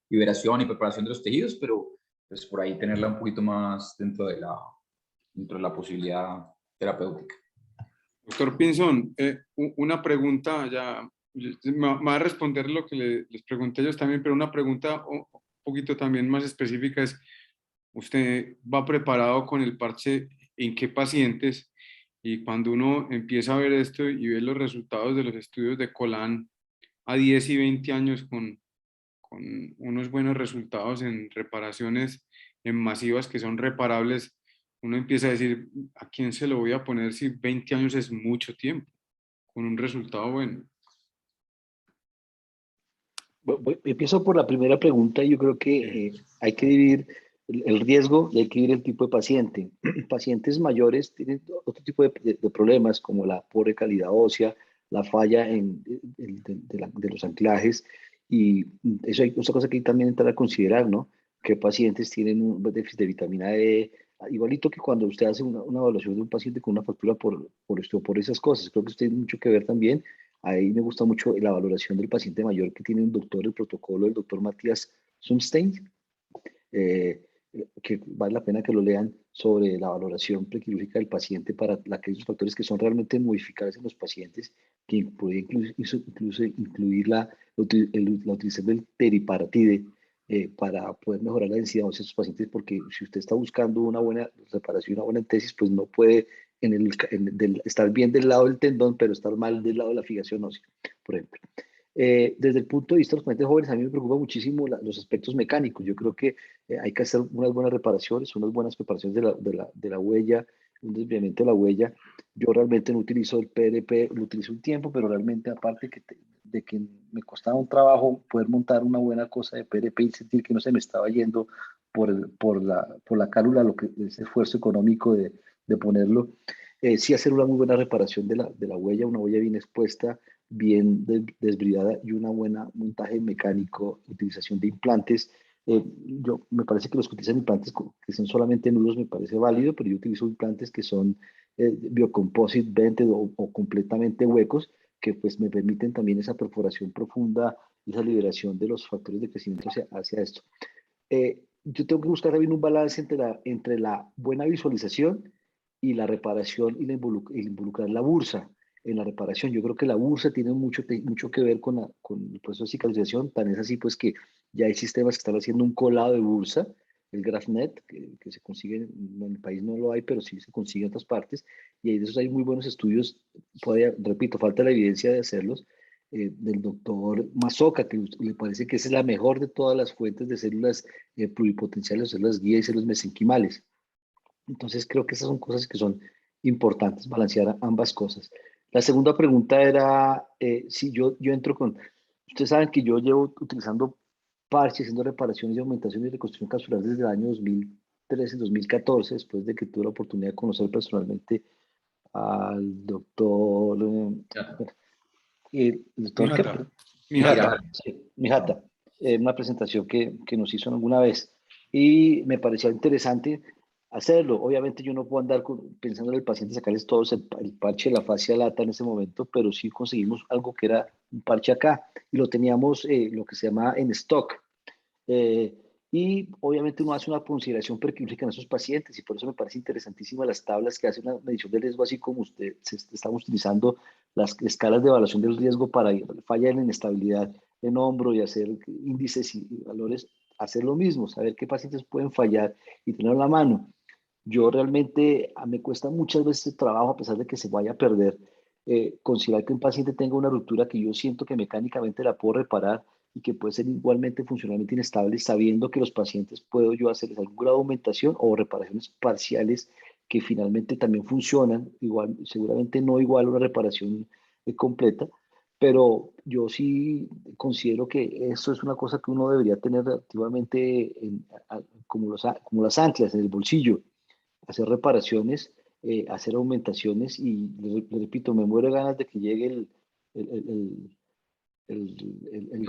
liberación y preparación de los tejidos, pero pues por ahí tenerla un poquito más dentro de la posibilidad terapéutica. Doctor Pinzón, una pregunta ya, me va a responder lo que les pregunté a ellos también, pero una pregunta un poquito también más específica es, ¿usted va preparado con el parche en qué pacientes? Y cuando uno empieza a ver esto y ve los resultados de los estudios de Colán a 10 y 20 años con unos buenos resultados en reparaciones en masivas que son reparables, uno empieza a decir, ¿a quién se lo voy a poner si 20 años es mucho tiempo? Con un resultado bueno. Empiezo por la primera pregunta. Yo creo que hay que dividir el riesgo y hay que dividir el tipo de paciente. Pacientes mayores tienen otro tipo de problemas como la pobre calidad ósea, la falla de los anclajes y eso hay otra cosa que también entrar a considerar, ¿no? Que pacientes tienen un déficit de vitamina E, igualito que cuando usted hace una evaluación de un paciente con una fractura por esto, por esas cosas. Creo que usted tiene mucho que ver también. Ahí me gusta mucho la valoración del paciente mayor que tiene un doctor, el protocolo del doctor Matías Sumstein, eh, que vale la pena que lo lean sobre la valoración prequirúrgica del paciente para aquellos factores que son realmente modificables en los pacientes, que puede incluso incluir la utilización del teriparatide para poder mejorar la densidad ósea de esos pacientes, porque si usted está buscando una buena reparación, una buena entesis, pues no puede estar bien del lado del tendón, pero estar mal del lado de la fijación ósea, por ejemplo. Desde el punto de vista de los pacientes jóvenes, a mí me preocupa muchísimo los aspectos mecánicos. Yo creo que hay que hacer unas buenas reparaciones, unas buenas preparaciones de la huella, un desviamiento de la huella. Yo realmente no utilizo el PRP, lo utilizo un tiempo, pero realmente aparte de que me costaba un trabajo poder montar una buena cosa de PRP y sentir que no se me estaba yendo por la cálula, ese esfuerzo económico de ponerlo, sí hacer una muy buena reparación de la huella, una huella bien expuesta, bien desbridada y una buena montaje mecánico, utilización de implantes. Me parece que los que utilizan implantes que son solamente nudos me parece válido, pero yo utilizo implantes que son biocomposite vented o completamente huecos, que pues me permiten también esa perforación profunda y esa liberación de los factores de crecimiento hacia esto. Yo tengo que buscar también un balance entre la buena visualización y la reparación y el involucrar la bursa en la reparación. Yo creo que la bursa tiene mucho que ver con el proceso de cicatrización. Tan es así pues que ya hay sistemas que están haciendo un colado de bursa, el GraphNet, que se consigue, en el país no lo hay, pero sí se consigue en otras partes, y ahí de esos hay muy buenos estudios. Repito, falta la evidencia de hacerlos, del doctor Mazoca, que le parece que esa es la mejor de todas las fuentes de células pluripotenciales, células guía y células mesenquimales. Entonces creo que esas son cosas que son importantes, balancear ambas cosas. La segunda pregunta era si yo entro con... Ustedes saben que yo llevo utilizando parches, haciendo reparaciones y aumentación y reconstrucción capsular desde el año 2013-2014, después de que tuve la oportunidad de conocer personalmente al doctor... el doctor Mijata. Mijata, sí, Mijata, una presentación que nos hizo alguna vez y me parecía interesante hacerlo. Obviamente yo no puedo andar pensando en el paciente, sacarles todos el parche de la fascia lata en ese momento, pero sí conseguimos algo que era un parche acá y lo teníamos lo que se llama en stock. Eh, y obviamente uno hace una consideración prequirúrgica en esos pacientes y por eso me parece interesantísima las tablas que hacen una medición de riesgo, así como estamos utilizando las escalas de evaluación del riesgo para falla en inestabilidad en hombro y hacer índices y valores, hacer lo mismo, saber qué pacientes pueden fallar y tenerlo a la mano. Yo realmente me cuesta muchas veces el trabajo, a pesar de que se vaya a perder, considerar que un paciente tenga una ruptura que yo siento que mecánicamente la puedo reparar y que puede ser igualmente funcionalmente inestable, sabiendo que los pacientes puedo yo hacerles algún grado de aumentación o reparaciones parciales que finalmente también funcionan, igual, seguramente no igual a una reparación completa, pero yo sí considero que eso es una cosa que uno debería tener activamente como las anclas en el bolsillo, hacer reparaciones, hacer aumentaciones y le repito, me muero de ganas de que llegue el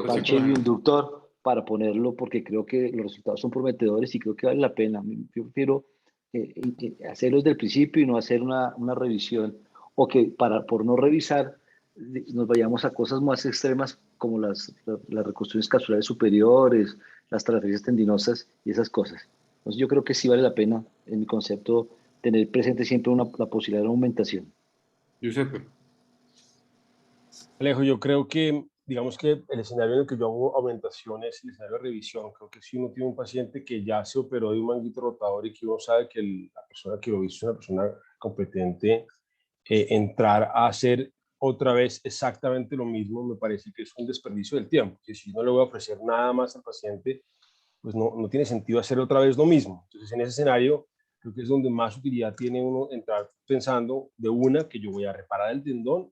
parche bioinductor para ponerlo, porque creo que los resultados son prometedores y creo que vale la pena. Yo prefiero hacerlo desde el principio y no hacer una revisión, o que por no revisar nos vayamos a cosas más extremas como las reconstrucciones capsulares superiores, las transferencias tendinosas y esas cosas. Entonces yo creo que sí vale la pena, en mi concepto, tener presente siempre la posibilidad de una aumentación. Giuseppe. Alejo, yo creo que, digamos que el escenario en el que yo hago aumentación es el escenario de revisión. Creo que si uno tiene un paciente que ya se operó de un manguito rotador y que uno sabe que la persona que lo hizo es una persona competente, entrar a hacer otra vez exactamente lo mismo me parece que es un desperdicio del tiempo. Que si no le voy a ofrecer nada más al paciente, pues no tiene sentido hacer otra vez lo mismo. Entonces, en ese escenario, creo que es donde más utilidad tiene uno entrar pensando de una que yo voy a reparar el tendón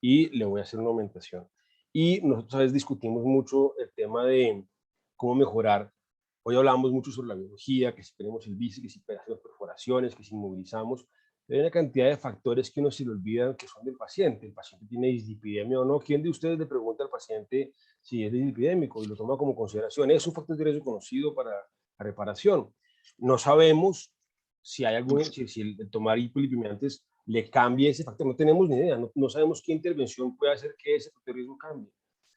y le voy a hacer una aumentación. Y nosotros a veces discutimos mucho el tema de cómo mejorar. Hoy hablamos mucho sobre la biología, que si tenemos el bici, que si hacemos perforaciones, que si inmovilizamos. Hay una cantidad de factores que uno se le olvidan que son del paciente. El paciente tiene dislipidemia o no. ¿Quién de ustedes le pregunta al paciente si es dislipidémico y lo toma como consideración? Es un factor de riesgo conocido para la reparación. No sabemos si hay algún, si el tomar hipolipemiantes le cambie ese factor. No tenemos ni idea. No sabemos qué intervención puede hacer que ese factor de riesgo cambie.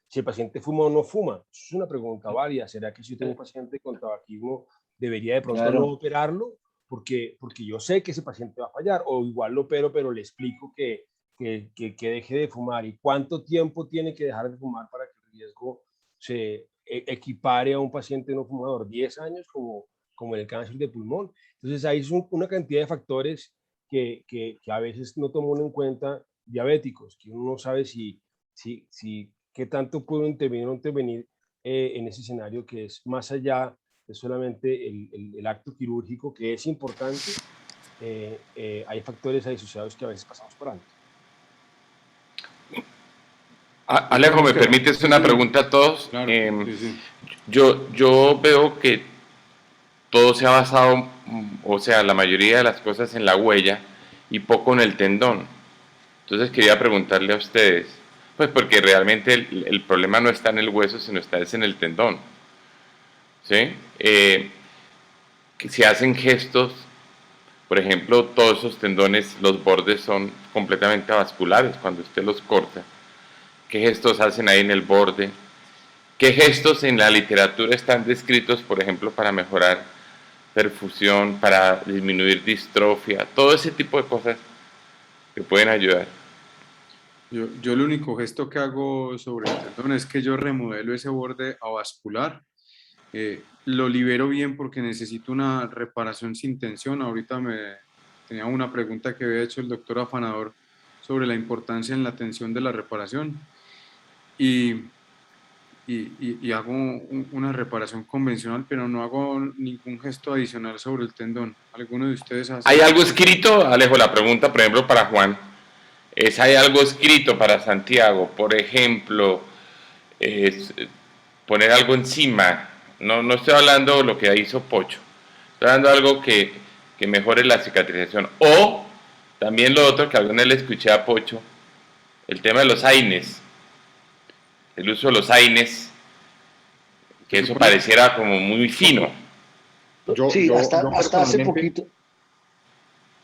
Si el paciente fuma o no fuma, eso es una pregunta válida. ¿Será que si yo tengo un paciente con tabaquismo debería de pronto no operarlo? Porque yo sé que ese paciente va a fallar, o igual lo opero, pero le explico que deje de fumar y cuánto tiempo tiene que dejar de fumar para que el riesgo se equipare a un paciente no fumador, 10 años como el cáncer de pulmón. Entonces hay una cantidad de factores que a veces no toman en cuenta diabéticos, que uno no sabe qué tanto puedo intervenir o no intervenir en ese escenario que es más allá de solamente el acto quirúrgico, que es importante. Hay factores asociados que a veces pasamos por alto. Alejo, ¿me permites una pregunta a todos? Claro, sí. Yo veo que todo se ha basado, o sea, la mayoría de las cosas en la huella y poco en el tendón. Entonces quería preguntarle a ustedes, pues porque realmente el problema no está en el hueso, sino está en el tendón. ¿Sí? Que si hacen gestos, por ejemplo, todos esos tendones, los bordes son completamente avasculares cuando usted los corta. ¿Qué gestos hacen ahí en el borde? ¿Qué gestos en la literatura están descritos, por ejemplo, para mejorar perfusión, para disminuir distrofia? Todo ese tipo de cosas que pueden ayudar. Yo el único gesto que hago sobre el tendón es que yo remodelo ese borde avascular. Lo libero bien porque necesito una reparación sin tensión. Ahorita tenía una pregunta que había hecho el doctor Afanador sobre la importancia en la tensión de la reparación. Y hago una reparación convencional, pero no hago ningún gesto adicional sobre el tendón. ¿Alguno de ustedes hace? ¿Hay algo escrito? Alejo, la pregunta, por ejemplo, para Juan. ¿Hay algo escrito para Santiago? Por ejemplo, poner algo encima. No estoy hablando de lo que hizo Pocho. Estoy hablando de algo que mejore la cicatrización. O también lo otro que alguna vez le escuché a Pocho, el tema de los AINES. El uso de los AINES, que eso pareciera como muy fino. Sí, hasta hace poquito.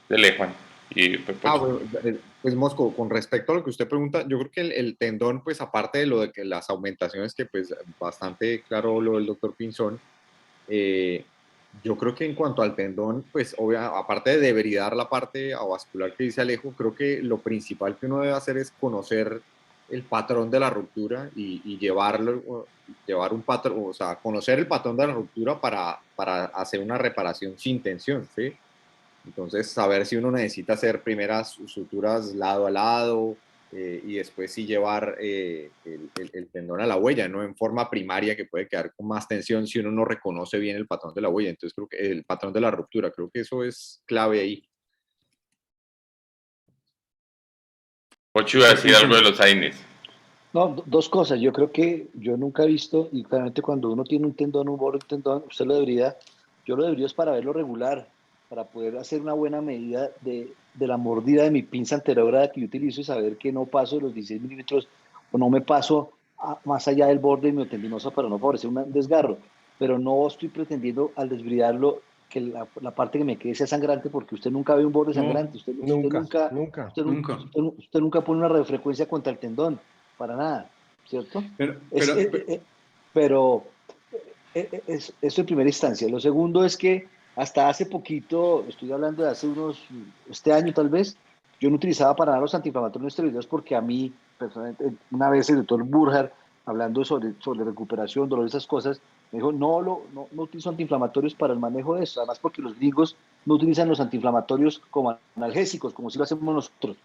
Dele, Juan. Y bueno, pues Mosco, con respecto a lo que usted pregunta, yo creo que el tendón, pues aparte de lo de que las aumentaciones, que pues bastante claro lo del doctor Pinzón, yo creo que en cuanto al tendón, pues aparte de debridar la parte avascular que dice Alejo, creo que lo principal que uno debe hacer es conocer el patrón de la ruptura y llevar un patrón, o sea, conocer el patrón de la ruptura para hacer una reparación sin tensión, ¿sí? Entonces, saber si uno necesita hacer primeras suturas lado a lado y después sí llevar el tendón a la huella, no en forma primaria que puede quedar con más tensión si uno no reconoce bien el patrón de la huella. Entonces, creo que el patrón de la ruptura, creo que eso es clave ahí. Pocho iba a decir algo de los AINES. No, dos cosas. Yo creo que yo nunca he visto, y claramente cuando uno tiene un tendón, un borde de tendón, yo lo debería es para verlo regular, para poder hacer una buena medida de la mordida de mi pinza anterograda que yo utilizo y saber que no paso de los 16 milímetros o no me paso más allá del borde miotendinoso para no favorecer un desgarro, pero no estoy pretendiendo al desbridarlo que la parte que me quede sea sangrante, porque usted nunca ve un borde No, sangrante, Nunca, nunca. nunca. usted nunca pone una radiofrecuencia contra el tendón, para nada, ¿cierto? Pero eso en primera instancia. Lo segundo es que hasta hace poquito, estoy hablando de hace este año tal vez, yo no utilizaba para nada los antiinflamatorios no esteroideos porque a mí, personalmente, una vez el doctor Burjar, hablando sobre recuperación, dolor, esas cosas, me dijo, no utilizo antiinflamatorios para el manejo de eso, además porque los gringos no utilizan los antiinflamatorios como analgésicos, como si lo hacemos nosotros.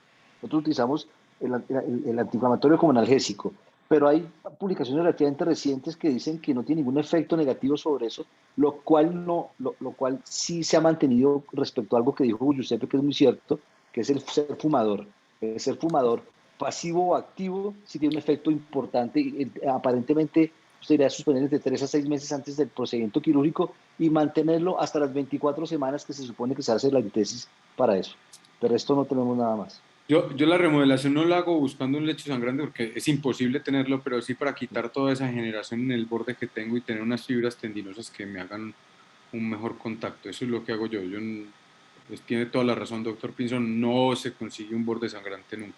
Nosotros utilizamos el antiinflamatorio como analgésico, pero hay publicaciones relativamente recientes que dicen que no tiene ningún efecto negativo sobre eso, lo cual sí se ha mantenido respecto a algo que dijo Giuseppe, que es muy cierto, que es el ser fumador. El ser fumador, pasivo o activo, sí tiene un efecto importante. Y, aparentemente, usted debería suspender de 3 a 6 meses antes del procedimiento quirúrgico y mantenerlo hasta las 24 semanas que se supone que se hace la anestesis para eso. De resto no tenemos nada más. Yo la remodelación no la hago buscando un lecho sangrante porque es imposible tenerlo, pero sí para quitar toda esa generación en el borde que tengo y tener unas fibras tendinosas que me hagan un mejor contacto. Eso es lo que hago yo. Pues tiene toda la razón, doctor Pinzón, no se consigue un borde sangrante nunca.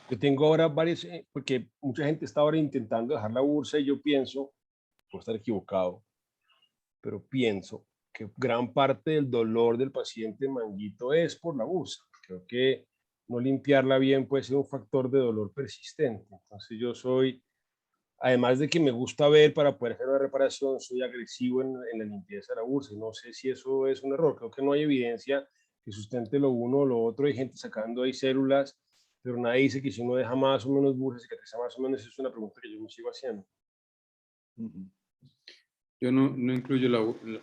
Yo tengo ahora varios, porque mucha gente está ahora intentando dejar la bursa y yo pienso, puedo estar equivocado, pero pienso que gran parte del dolor del paciente manguito es por la bursa. Creo que no limpiarla bien puede ser un factor de dolor persistente. Entonces yo soy, además de que me gusta ver para poder hacer una reparación, soy agresivo en la limpieza de la bursa. Y no sé si eso es un error. Creo que no hay evidencia que sustente lo uno o lo otro. Hay gente sacando ahí células, pero nadie dice que si uno deja más o menos bursa, cicatriza más o menos. Es una pregunta que yo me sigo haciendo. Yo no incluyo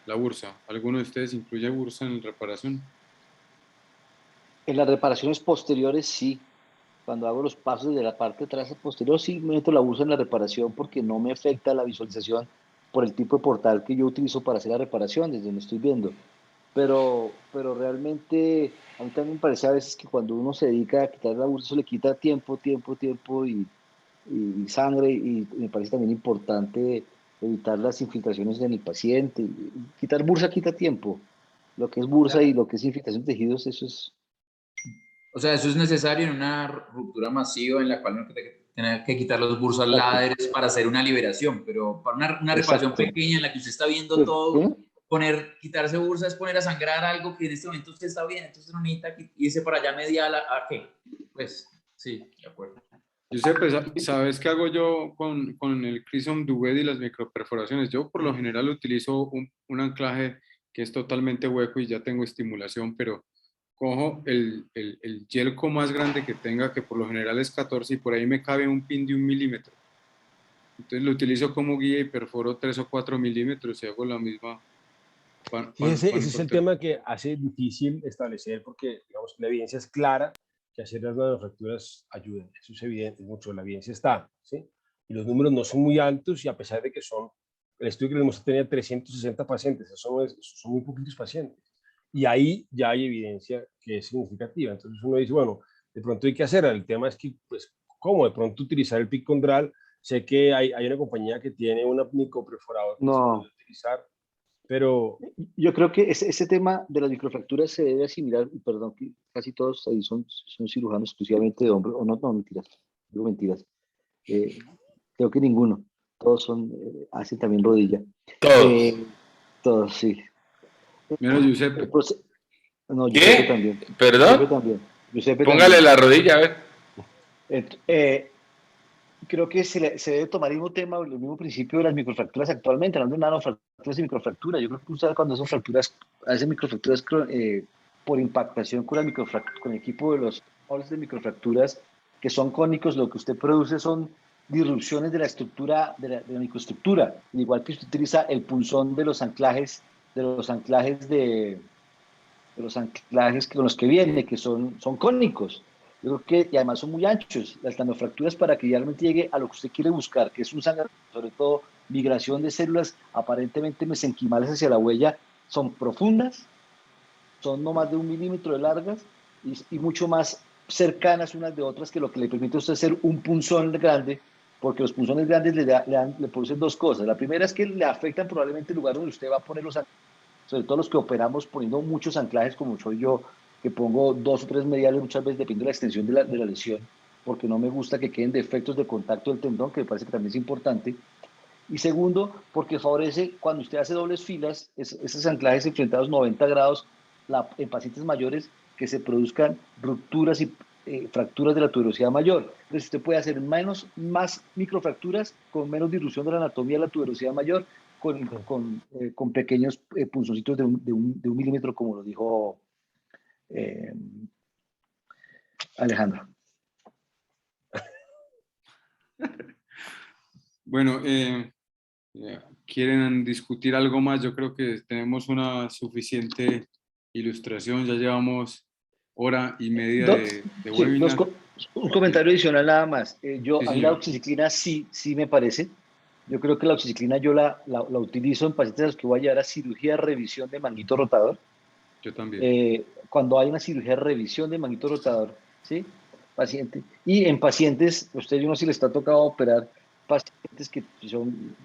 la bursa. ¿Alguno de ustedes incluye bursa en la reparación? En las reparaciones posteriores sí. Cuando hago los pasos de la parte de atrás a posterior, sí me meto la bursa en la reparación porque no me afecta la visualización por el tipo de portal que yo utilizo para hacer la reparación, desde donde estoy viendo. Pero realmente a mí también me parece a veces que cuando uno se dedica a quitar la bursa, eso le quita tiempo y sangre, y me parece también importante evitar las infiltraciones en el paciente. Quitar bursa quita tiempo. Lo que es bursa y lo que es infiltración de tejidos, eso es... O sea, eso es necesario en una ruptura masiva en la cual uno tiene que quitar los bursas láderes para hacer una liberación, pero para una reparación pequeña en la que usted está viendo todo, quitarse bursa es poner a sangrar algo que en este momento usted está bien, entonces no necesita irse para allá medial ¿a qué? Pues sí, de acuerdo. Giuseppe, ¿sabes qué hago yo con el Crimson Duvet y las microperforaciones? Yo por lo general utilizo un anclaje que es totalmente hueco y ya tengo estimulación, pero cojo el yelco más grande que tenga, que por lo general es 14, y por ahí me cabe un pin de 1 milímetro. Entonces lo utilizo como guía y perforo 3 o 4 milímetros y hago la misma. Ese es el tema que hace difícil establecer porque, digamos, la evidencia es clara que hacer las nanofracturas ayudan. Eso es evidente, mucho, la evidencia está, ¿sí? Y los números no son muy altos y a pesar de que son, el estudio que les mostré tenía 360 pacientes, eso son muy poquitos pacientes. Y ahí ya hay evidencia que es significativa. Entonces uno dice, bueno, de pronto hay que hacer. El tema es que, pues, ¿cómo? De pronto utilizar el PIC condral. Sé que hay una compañía que tiene una microperforador que se puede utilizar, pero... Yo creo que ese tema de las microfracturas se debe asimilar, y perdón, que casi todos ahí son cirujanos exclusivamente de hombres, o no, mentiras, digo mentiras. Creo que ninguno. Todos hacen también rodilla. Todos. Todos, sí. Mira, Giuseppe. No, ¿Qué? Giuseppe también. ¿Perdón? Giuseppe Póngale también. la rodilla, a ver. Creo que se debe tomar el mismo principio de las microfracturas actualmente, hablando de nanofracturas y microfracturas. Yo creo que usted cuando son fracturas, hacen microfracturas por impactación con el equipo de los moldes de microfracturas que son cónicos, lo que usted produce son disrupciones de la estructura, de la microestructura, igual que usted utiliza el punzón de los anclajes con los que viene, que son cónicos. Yo creo que, y además son muy anchos, las nanofracturas, para que realmente llegue a lo que usted quiere buscar, que es un sangrado, sobre todo migración de células aparentemente mesenquimales hacia la huella, son profundas, son no más de 1 milímetro de largas y mucho más cercanas unas de otras, que lo que le permite a usted hacer un punzón grande, porque los punzones grandes le producen dos cosas. La primera es que le afectan probablemente el lugar donde usted va a poner los anclajes, sobre todo los que operamos poniendo muchos anclajes, como soy yo, que pongo 2 o 3 mediales muchas veces, depende de la extensión de la lesión, porque no me gusta que queden defectos de contacto del tendón, que me parece que también es importante. Y segundo, porque favorece cuando usted hace dobles filas, esos anclajes enfrentados 90 grados, en pacientes mayores, que se produzcan rupturas y fracturas de la tuberosidad mayor. Entonces usted puede hacer más microfracturas con menos disrupción de la anatomía de la tuberosidad mayor, con pequeños punzoncitos de un milímetro, como lo dijo Alejandro. Bueno, ¿quieren discutir algo más? Yo creo que tenemos una suficiente ilustración. Ya llevamos 1:30 de Sí, webinar. un comentario adicional nada más. A mí la señor. oxiciclina sí me parece. Yo creo que la oxiciclina yo la utilizo en pacientes a los que voy a llevar a cirugía de revisión de manguito rotador. Yo también. Cuando hay una cirugía de revisión de manguito rotador, ¿sí? Paciente. Y en pacientes, usted yo no sé si le está tocado operar pacientes que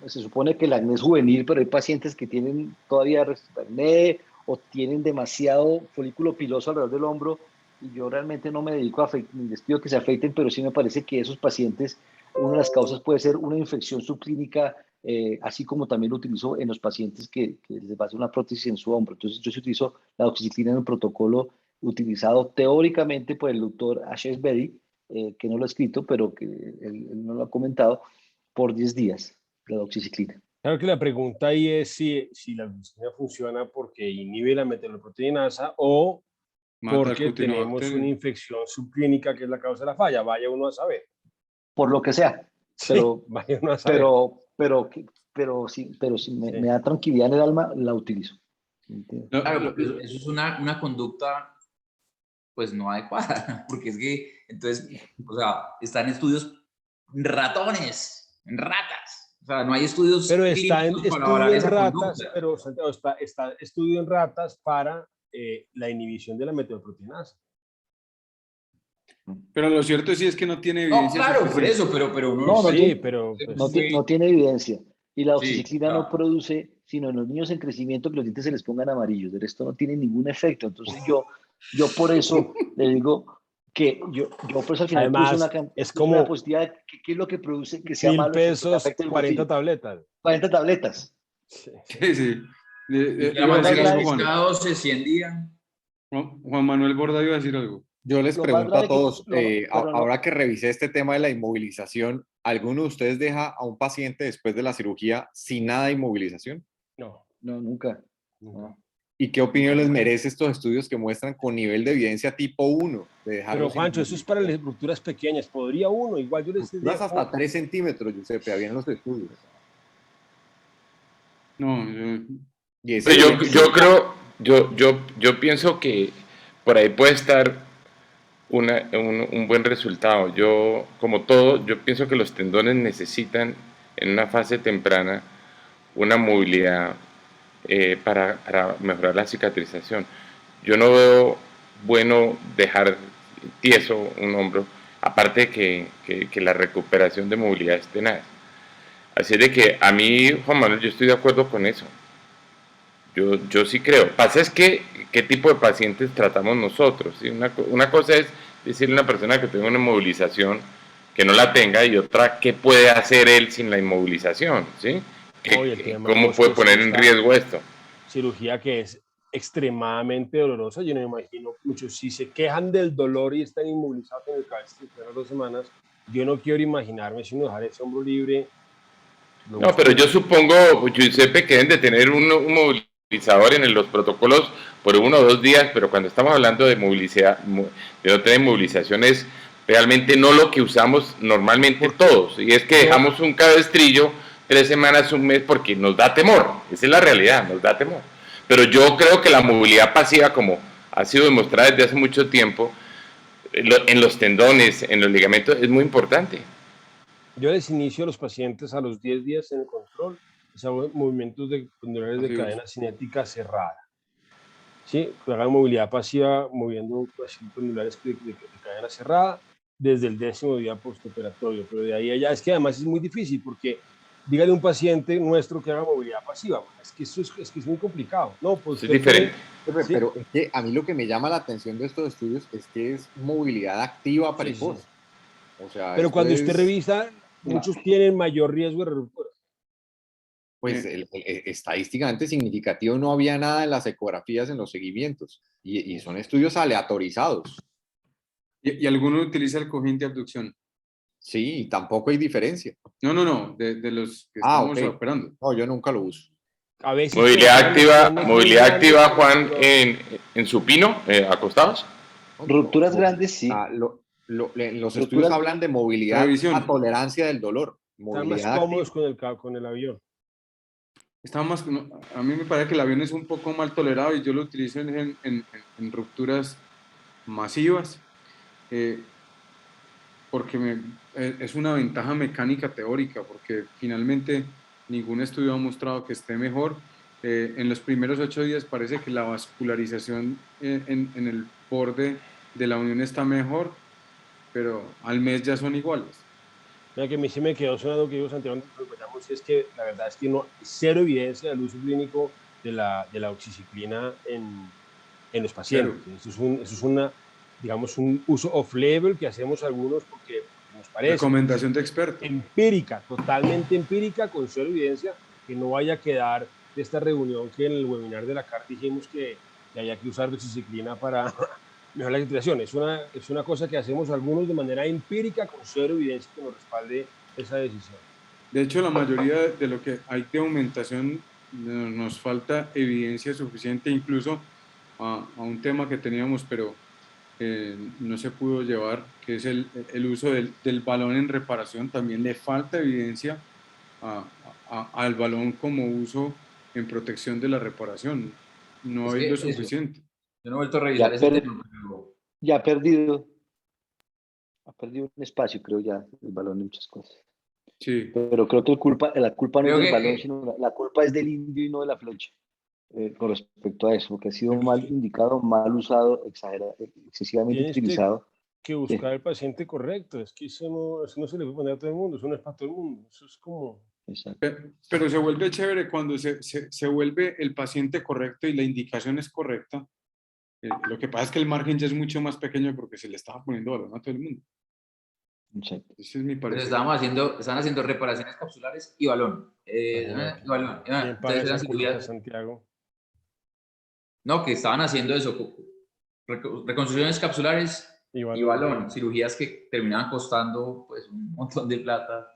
se supone que el acné es juvenil, pero hay pacientes que tienen todavía acné o tienen demasiado folículo piloso alrededor del hombro, y yo realmente no me dedico a ni les pido que se afeiten, pero sí me parece que esos pacientes, una de las causas puede ser una infección subclínica, así como también lo utilizo en los pacientes que les va a hacer una prótesis en su hombro. Entonces yo sí utilizo la doxiciclina en un protocolo utilizado teóricamente por el doctor Ashish Bedi, que no lo ha escrito, pero que él no lo ha comentado, por 10 días, la doxiciclina. Claro que la pregunta ahí es si la doxiciclina funciona porque inhibe la metilproproteinasa o porque tenemos una infección subclínica que es la causa de la falla. Vaya uno a saber. Por lo que sea. Pero, sí, vaya uno a saber. pero si me da tranquilidad en el alma, la utilizo. Claro, pero eso es una conducta pues no adecuada, porque es que entonces, o sea, están estudios en ratones, en ratas. O sea, no hay estudios. Pero está en estudio en ratas, pero está estudio en ratas para la inhibición de la metilproproteinasa. Pero lo cierto sí es que no tiene evidencia. No, claro, por eso, pero no tiene evidencia. Y la oxiciclina no produce, sino en los niños en crecimiento, que los dientes se les pongan amarillos. De resto no tiene ningún efecto. Entonces yo por eso le digo que yo por eso al final además, es como una posibilidad. ¿Qué es lo que produce que sea malo? $1,000, 40 tabletas. 40 tabletas. Sí. Pescado se 100 días. Juan Manuel Borda iba a decir algo. Yo les pregunto a todos, ahora que revisé este tema de la inmovilización, ¿alguno de ustedes deja a un paciente después de la cirugía sin nada de inmovilización? No, nunca. ¿Y qué opinión les merece estos estudios que muestran con nivel de evidencia tipo 1? Pero Juancho, eso es para las rupturas pequeñas. ¿Podría uno? Igual yo les diría... hasta 3 centímetros, Giuseppe, habían los estudios. No, yo pienso que por ahí puede estar un buen resultado. Yo, como todo, yo pienso que los tendones necesitan en una fase temprana una movilidad para mejorar la cicatrización. Yo no veo bueno dejar tieso un hombro, aparte que la recuperación de movilidad es tenaz. Así de que a mí, Juan Manuel, yo estoy de acuerdo con eso. Yo sí creo. Pasa es que qué tipo de pacientes tratamos nosotros, ¿sí? Una cosa es decirle a una persona que tenga una inmovilización que no la tenga, y otra, ¿qué puede hacer él sin la inmovilización? ¿Sí? ¿Cómo puede poner en riesgo esto? Cirugía que es extremadamente dolorosa. Yo no me imagino muchos, si se quejan del dolor y están inmovilizados en el cabestro de 2 semanas, yo no quiero imaginarme si uno dejar ese hombro libre. No, pero yo supongo, Giuseppe, que deben de tener un movilizador en los protocolos por 1 o 2 días, pero cuando estamos hablando de movilidad, de no tener movilización, es realmente no lo que usamos normalmente todos, y es que dejamos un cabestrillo 3 semanas, un mes, porque nos da temor. Esa es la realidad, nos da temor. Pero yo creo que la movilidad pasiva, como ha sido demostrada desde hace mucho tiempo, en los tendones, en los ligamentos, es muy importante. Yo les inicio a los pacientes a los 10 días en el control, o sea, movimientos de cadena cinética cerrada. ¿sí? Que hagan movilidad pasiva moviendo pacientes pendulares de cadena cerrada desde el 10º día postoperatorio. Pero de ahí a allá es que además es muy difícil porque dígale a un paciente nuestro que haga movilidad pasiva. Es que eso es muy complicado. No, pues Es diferente. ¿sí? Pero es que a mí lo que me llama la atención de estos estudios es que es movilidad activa precoz. Sí. O sea, Pero esto cuando usted es, revisa, muchos tienen mayor riesgo de ruptura. pues estadísticamente significativo, no había nada en las ecografías en los seguimientos y son estudios aleatorizados. Y alguno utiliza el cojín de abducción. Sí, y tampoco hay diferencia. No, de los que estamos Ok. operando. No, yo nunca lo uso. A veces Movilidad activa, Juan, en supino, acostados. Rupturas grandes, sí. Los estudios Rupturas- hablan de movilidad Revisión. a tolerancia del dolor. están más Movilidad cómodos activa. con el avión. A mí me parece que el avión es un poco mal tolerado y yo lo utilizo en rupturas masivas, porque es una ventaja mecánica teórica, porque finalmente ningún estudio ha mostrado que esté mejor. En los primeros 8 días parece que la vascularización en el borde de la unión está mejor, pero al mes ya son iguales. Mira que a mí se me quedó sonando que dijo Santiago, es que la verdad es que no, cero evidencia del uso clínico de la oxiciclina en los pacientes. Eso es digamos, un uso off-label que hacemos algunos porque nos parece. Recomendación de experto. Empírica, totalmente empírica, con cero evidencia, que no vaya a quedar de esta reunión que en el webinar de la CAR dijimos que haya que usar oxiciclina para mejorar la titulación. Es una cosa que hacemos algunos de manera empírica, con cero evidencia que nos respalde esa decisión. De hecho, la mayoría de lo que hay de aumentación nos falta evidencia suficiente, incluso a un tema que teníamos, pero no se pudo llevar, que es el uso del balón en reparación. También le falta evidencia al balón como uso en protección de la reparación. No Es hay que lo eso, suficiente. yo no he vuelto a revisar ese tema, pero Ya ha perdido un espacio, creo ya, el balón en muchas cosas. Sí. Pero creo que la culpa no es creo del que balón, sino la culpa es del indio y no de la flecha. Con respecto a eso, porque ha sido mal indicado, mal usado, excesivamente Tienes utilizado. que buscar el paciente correcto. Es que eso no se le puede poner a todo el mundo, eso no es para todo el mundo. Eso es como... Exacto. Pero se vuelve chévere cuando se vuelve el paciente correcto y la indicación es correcta. Lo que pasa es que el margen ya es mucho más pequeño porque se le estaba poniendo balón a todo el mundo. Exacto. Ese es mi pues parecer. estaban haciendo reparaciones capsulares y balón. Imagínate. Y balón. ¿Quién Entonces paga eran esa cuota, cirugías. Santiago? No, que estaban haciendo eso. Reconstrucciones capsulares Y y balón. Cirugías que terminaban costando pues un montón de plata.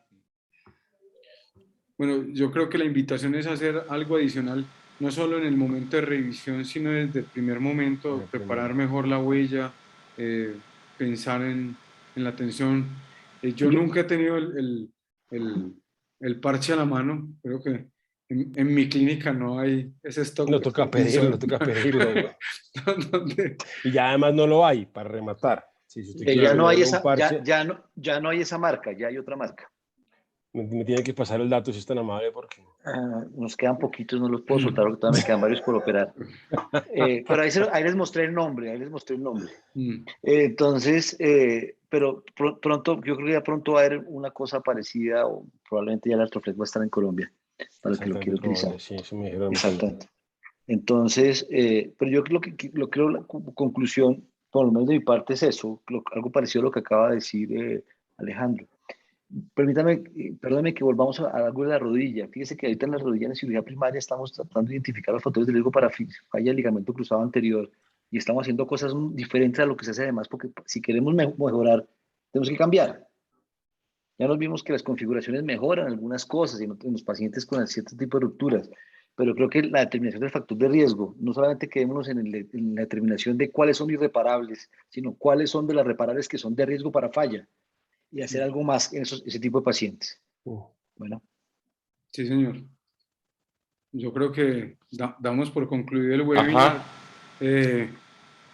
Bueno, yo creo que la invitación es hacer algo adicional, no solo en el momento de revisión, sino desde el primer momento, preparar mejor la huella, pensar en la atención. Yo nunca he tenido el parche a la mano, creo que en mi clínica no hay ese stock No de toca cortisol. pedirlo. Donde- Y ya además no lo hay para rematar. Si usted quiere Ya no hay ponerle un esa, parche, ya no hay esa marca, ya hay otra marca. me tiene que pasar el dato si es tan amable porque... Nos quedan poquitos, no los puedo soltar, porque todavía me quedan varios por operar. Pero ahí les mostré el nombre, Entonces, pero pronto, yo creo que ya pronto va a haber una cosa parecida, o probablemente ya el Artroflex va a estar en Colombia, para el que lo quiera utilizar. Sí, eso me dijeron. Exactamente. Entonces, pero yo creo la conclusión, por lo menos de mi parte, es eso, algo parecido a lo que acaba de decir Alejandro. Perdóname que volvamos a algo de la rodilla. Fíjese que ahorita en la rodilla en cirugía primaria estamos tratando de identificar los factores de riesgo para falla del ligamento cruzado anterior y estamos haciendo cosas diferentes a lo que se hace además, porque si queremos mejorar, tenemos que cambiar. Ya nos vimos que las configuraciones mejoran algunas cosas en los pacientes con cierto tipo de rupturas, pero creo que la determinación del factor de riesgo, no solamente quedémonos en la determinación de cuáles son irreparables, sino cuáles son de las reparables que son de riesgo para falla y hacer algo más en ese tipo de pacientes. Bueno. Sí, señor. Yo creo que damos por concluido el webinar.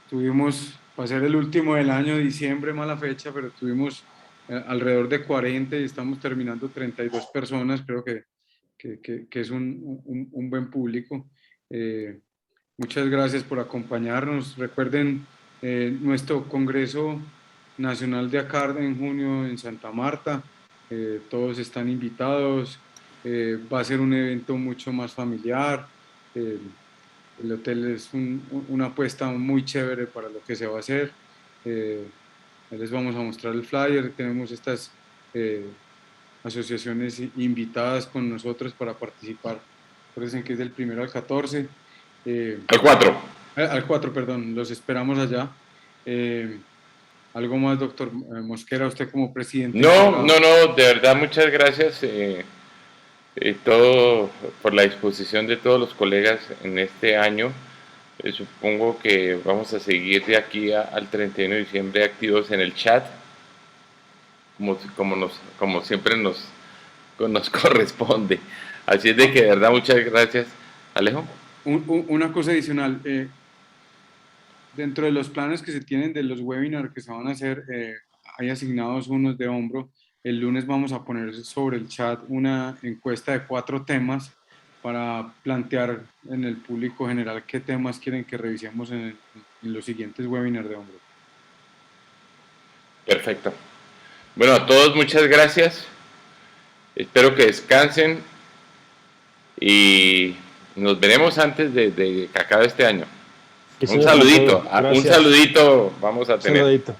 Tuvimos, va a ser el último del año, diciembre, mala fecha, pero tuvimos alrededor de 40 y estamos terminando 32 personas. Creo que es un buen público. Muchas gracias por acompañarnos. Recuerden nuestro Congreso Nacional de ACARD en junio en Santa Marta. Todos están invitados. Va a ser un evento mucho más familiar. El hotel es una apuesta muy chévere para lo que se va a hacer. Les vamos a mostrar el flyer. Tenemos estas asociaciones invitadas con nosotros para participar. Recuerden que es del 1 al 14. Al 4. Al 4, perdón. Los esperamos allá. ¿Algo más, doctor Mosquera, usted como presidente? No, de verdad, muchas gracias todo por la disposición de todos los colegas en este año. Supongo que vamos a seguir de aquí al 31 de diciembre activos en el chat, como siempre nos corresponde. Así es de que de verdad, muchas gracias. Alejo. Una cosa adicional. Dentro de los planes que se tienen de los webinars que se van a hacer, hay asignados unos de hombro. El lunes vamos a poner sobre el chat una encuesta de 4 temas para plantear en el público general qué temas quieren que revisemos en los siguientes webinars de hombro. Perfecto. Bueno, a todos muchas gracias. Espero que descansen y nos veremos antes de que acabe este año. Un saludito vamos a tener. Saludito.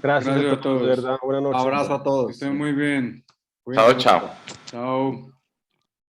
Gracias a todos, de verdad. Buenas noches. Abrazo a todos. Que estén muy bien. Chao, chao. Chao.